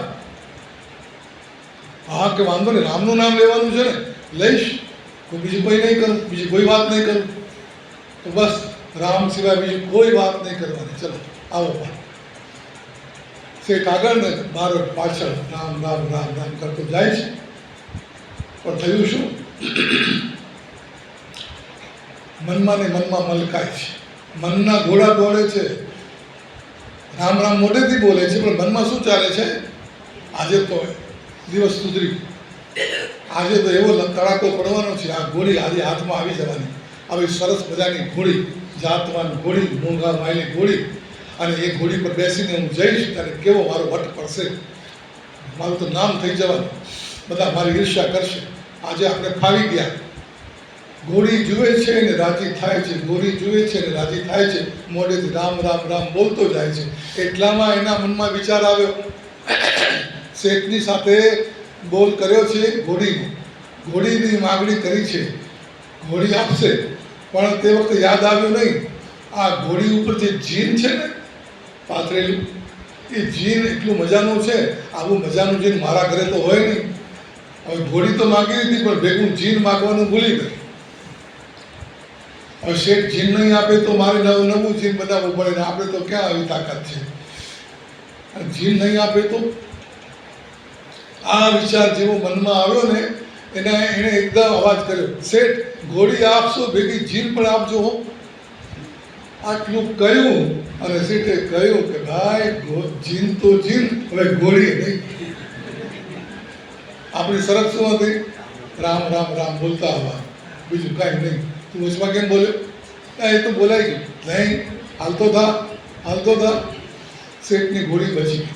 A: હા કે વાંધો નહીં, રામનું નામ લેવાનું છે ને, લઈશ. બીજું કોઈ નહીં કરું, બીજી કોઈ વાત નહીં કરું. તો બસ રામ સિવાય બીજું કોઈ વાત નહીં કરવાની. ચલો આવો. પણ શેઠ આગળ ને મારો પાછળ રામ રામ રામ રામ કરતો જાય છે. પણ થયું શું? મનમાં ને મનમાં મલકાય છે, મનના ઘોડા દોડે છે. રામ રામ મોઢેથી બોલે છે, પણ મનમાં શું ચાલે છે? આજે તો દિવસ સુધરી, આજે તો એવો તડાકો પડવાનો છે. આ ઘોડી આજે હાથમાં આવી જવાની, આવી સરસ મજાની ઘોડી, જાતવાન ઘોડી, મોંઘા માયલી ઘોડી. અને એ ઘોડી પર બેસીને હું જઈશ ત્યારે કેવો મારો વટ પડશે, મારું તો નામ થઈ જવાનું, બધા મારી ઈર્ષ્યા કરશે. આજે આપણે ફાવી ગયા. ઘોડી જુએ છે ને રાજી થાય છે, ઘોડી જુએ છે ને રાજી થાય છે, મોઢેથી રામ રામ રામ બોલતો જાય છે. એટલામાં એના મનમાં વિચાર આવ્યો, શેઠની સાથે બોલ કર્યો છે ઘોડીનો, ઘોડીની માગણી કરી છે, ઘોડી આપશે. પણ તે વખતે યાદ આવ્યું નહીં, આ ઘોડી ઉપર જે જીન છે ને પાથરેલું, એ જીન એટલું મજાનું છે. આવું મજાનું જીન મારા ઘરે તો હોય નહીં. હવે ઘોડી તો માગી હતી, પણ ભેગું જીન માગવાનું ભૂલી ગઈ. હવે શેઠ જીન નહીં આપે તો મારે નવું જીન બનાવવું પડે ને આપણે તો ક્યાં આવી તાકાત છે. અને જીન નહીં આપે તો આ વિચાર જેવો મનમાં આવ્યો ને એણે એકદમ અવાજ કર્યો, શેઠ ઘોડી આપશો, ભેગી જીન પણ આપજો હો. આટલું કહ્યું અને શેઠે કહ્યું કે ભાઈ જીન તો જીન, હવે ઘોડી નહીં. આપણી શરત શું હતી? રામ રામ રામ બોલતા આવવા, બીજું કાંઈ નહીં. તું વચમાં કેમ બોલ્યો? એ તો બોલાઈ ગયું. નહીં, હાલતો થા, હાલતો થા. શેઠની ઘોડી બચી ગઈ.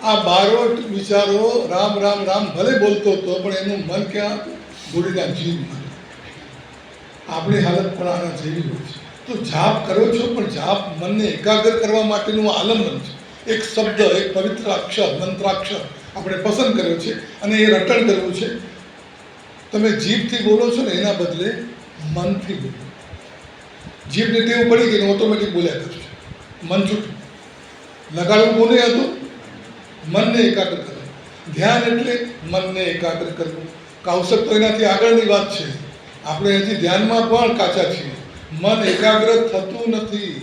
A: આ બારોટ વિચારો, રામ રામ રામ ભલે બોલતો હતો, પણ એનું મન ક્યાં? ઘોડીના જીવમાં. આપણી હાલત પણ આના જેવી હોય છે. તો જાપ કરો છો, પણ જાપ મનને એકાગ્ર કરવા માટેનું આલંબન છે. એક શબ્દ, એક પવિત્ર અક્ષર, મંત્રાક્ષર આપણે પસંદ કર્યો છે અને એ રટણ કરવું છે. તમે જીભથી બોલો છો ને એના બદલે મનથી બોલો. જીભને ટેવ પડી ગઈ, ઓટોમેટિક બોલ્યા કરશે. મન છૂટું લગાડવું કોને હતું? મનને એકાગ્ર કરવું. ધ્યાન એટલે મનને એકાગ્ર કરવું. કૌશક તો એનાથી આગળની વાત છે. આપણે હજી ધ્યાનમાં પણ કાચા છીએ. મન એકાગ્ર થતું નથી,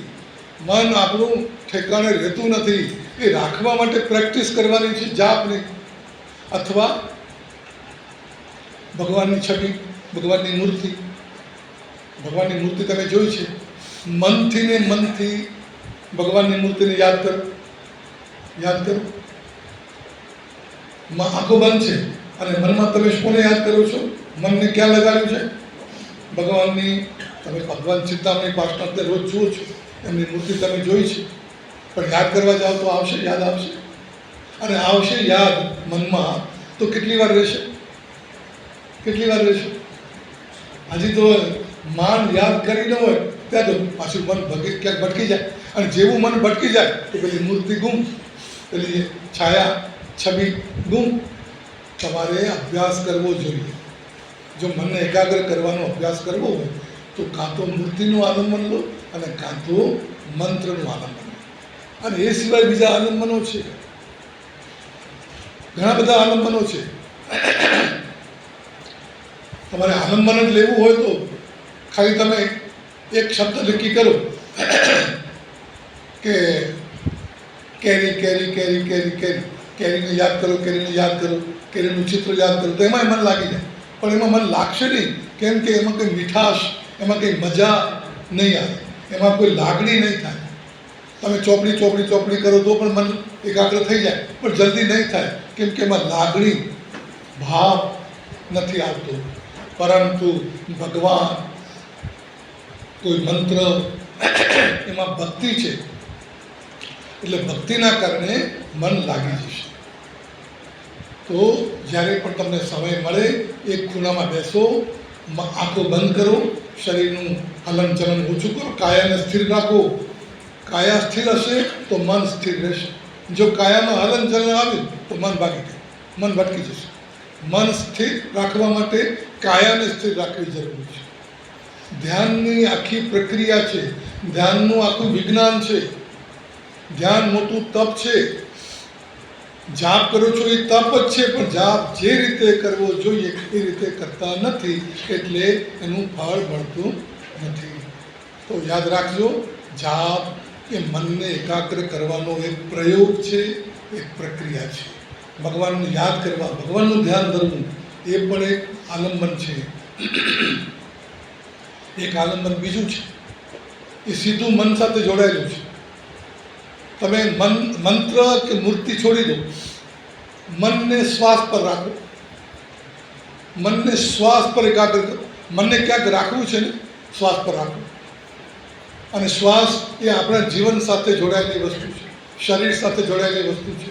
A: મન આપણું ઠેકાણે રહેતું નથી. એ રાખવા માટે પ્રેક્ટિસ કરવાની છે, જાપની. અથવા ભગવાનની છબી, ભગવાનની મૂર્તિ, ભગવાનની મૂર્તિ તમે જોઈ છે. મનથી ને મનથી ભગવાનની મૂર્તિને યાદ કરો, યાદ કરો. આંખો બંધ છે અને મનમાં તમે કોને યાદ કરો છો? મનને ક્યાં લગાડ્યું છે? ભગવાનની. તમે ભગવાન ચિંતામણી પાસના રોજ જુઓ છો, એમની મૂર્તિ તમે જોઈ છે, પણ યાદ કરવા જાઓ તો આવશે, યાદ આવશે. અને આવશે યાદ મનમાં તો કેટલી વાર રહેશે? કેટલી વાર રહેશે? હજી તો માન યાદ કરી ન હોય ત્યાં તો પાછું મન ક્યાંક ભટકી જાય. અને જેવું મન ભટકી જાય તો પેલી મૂર્તિ ગુમ, પેલી છાયા છબી ગુમ. તમારે અભ્યાસ કરવો જોઈએ. જો મનને એકાગ્ર કરવાનો અભ્યાસ કરવો હોય તો કાં તો મૂર્તિનું આલંબન લો અને કાં તો મંત્રનું આલંબન લો. અને એ સિવાય બીજા આલંબનો છે, ઘણા બધા આલંબનો છે. તમારે આલંબન જ લેવું હોય તો ખાલી તમે એક શબ્દ નક્કી કરો કે કેરી કેરી કેરી કેરી કેરી, કેરીને યાદ કરો, કેરીને યાદ કરો, કેરીનું ચિત્ર યાદ કરો, તો એમાં મન લાગી જાય. પણ એમાં મન લાગશે નહીં. કેમ કે એમાં કંઈ મીઠાશ, એમાં કંઈ મજા નહીં આવે, એમાં કોઈ લાગણી નહીં થાય. તમે ચોપડી ચોપડી ચોપડી કરો તો પણ મન એકાગ્ર થઈ જાય, પણ જલ્દી નહીં થાય. કેમ કે એમાં લાગણી, ભાવ નથી આવતો. પરંતુ ભગવાન, કોઈ મંત્ર, એમાં ભક્તિ છે. એટલે ભક્તિના કારણે મન લાગી જશે. તો જ્યારે પણ તમને સમય મળે એક ખૂણામાં બેસો આંખો બંધ કરો, શરીરનું હલનચલન ઓછું કરો, કાયાને સ્થિર રાખો. કાયા સ્થિર હશે તો મન સ્થિર રહેશે. જો કાયામાં હલનચલન આવ્યું તો મન ભાગી જાય, મન ભટકી જશે. મન સ્થિર રાખવા માટે કાયાને સ્થિર રાખવી જરૂરી છે. ધ્યાનની આખી પ્રક્રિયા છે, ધ્યાનનું આખું વિજ્ઞાન છે. ધ્યાન મોટું તપ છે. જાપ કરો છો એ તપ જ છે, પણ જાપ જે રીતે કરવો જોઈએ એ રીતે કરતા નથી, એટલે એનું ફળ મળતું નથી. તો યાદ રાખજો, જાપ એ મનને એકાગ્ર કરવાનો એક પ્રયોગ છે, એક પ્રક્રિયા છે. ભગવાનને યાદ કરવા, ભગવાનનું ધ્યાન ધરવું એ પણ એક આલંબન છે. એક આલંબન બીજું છે, એ સીધું મન સાથે જોડાયેલું છે. તમે મંત્ર કે મૂર્તિ છોડી દો, મનને શ્વાસ પર રાખો, મનને શ્વાસ પર એકાગ્ર કરો. મનને ક્યાંક રાખવું છે ને, શ્વાસ પર રાખો. અને શ્વાસ એ આપણા જીવન સાથે જોડાયેલી વસ્તુ છે, શરીર સાથે જોડાયેલી વસ્તુ છે.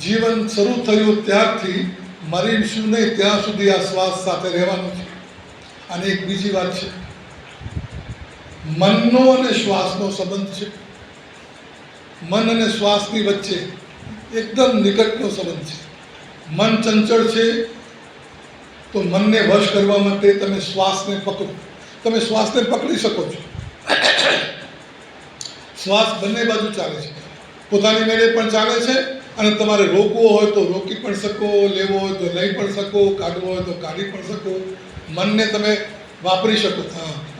A: જીવન શરૂ થયું ત્યારથી મરીશું નહીં ત્યાં સુધી આ શ્વાસ સાથે રહેવાનું છે. અને એક બીજી વાત છે, મનનો અને શ્વાસનો સંબંધ છે. મન અને શ્વાસની વચ્ચે એકદમ નિકટનો સંબંધ છે. મન ચંચળ છે તો મનને વશ કરવા માટે તમે શ્વાસને પકડો. તમે શ્વાસને પકડી શકો છો. શ્વાસ બંને બાજુ ચાલે છે, પોતાની મેળે પણ ચાલે છે, અને તમારે રોકવો હોય તો રોકી પણ શકો, લેવો હોય તો લઈ પણ શકો, કાઢવો હોય તો કાઢી પણ શકો. મનને તમે વાપરી શકો,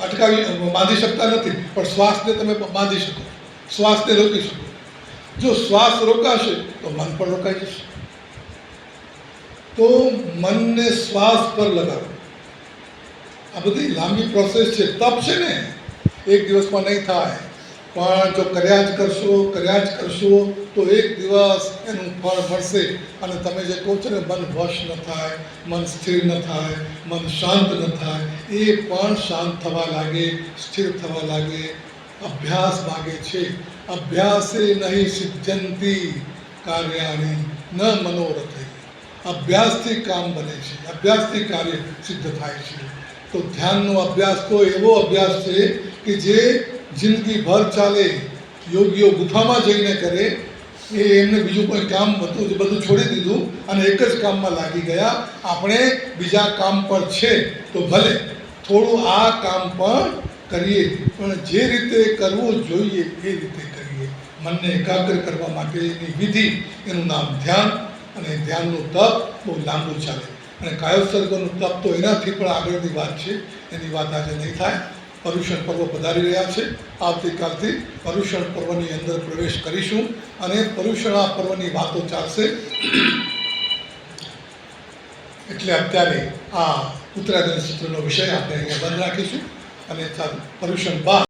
A: અટકાવી બાંધી શકતા નથી, પણ શ્વાસને તમે બાંધી શકો, શ્વાસને રોકી શકો. જો શ્વાસ રોકાશે તો મન પણ રોકાઈ જશે. તો મનને શ્વાસ પર લગાવો. આ બધી લાંબી પ્રોસેસ છે, તપ છે ને, એક દિવસમાં નહીં થાય. પણ જો કર્યા જ કરશો તો એક દિવસ એનું ફળ મળશે. અને તમે જે કહો છો ને, મન વશ ન થાય, મન સ્થિર ન થાય, મન શાંત ન થાય, એ પણ શાંત થવા લાગે, સ્થિર થવા લાગે. અભ્યાસ માગે છે. અભ્યાસે નહીં સિદ્ધંતી કાર્યાણી ન મનોરથે. અભ્યાસથી કામ બને છે, અભ્યાસથી કાર્ય સિદ્ધ થાય છે. તો ધ્યાનનો અભ્યાસ તો એવો અભ્યાસ છે કે જે જિંદગીભર ચાલે. યોગીઓ ગુફામાં જઈને કરે, એ એમને બીજું કોઈ કામ બધું છોડી દીધું અને એક જ કામમાં લાગી ગયા. આપણે બીજા કામ પર છે તો ભલે થોડું આ કામ પણ કરીએ, પણ જે રીતે કરવું જોઈએ એ રીતે કરીએ. મનને એકાગ્ર કરવા માટેની વિધિ, એનું નામ ધ્યાન. અને ધ્યાનનું તપ બહુ લાંબુ ચાલે. અને કાયોત્સર્ગનું તપ તો એનાથી પણ આગળની વાત છે, એની વાત આજે નહીં થાય. પર્યુષણ પર્વ પધારી રહ્યા છે. આવતીકાલથી પર્યુષણ પર્વની અંદર પ્રવેશ કરીશું અને પર્યુષણા પર્વની વાતો ચાલશે. એટલે અત્યારે આ ઉત્તરાયણ સૂત્રનો વિષય આપણે અહીંયા બંધ રાખીશું અને પર્યુષણ બાદ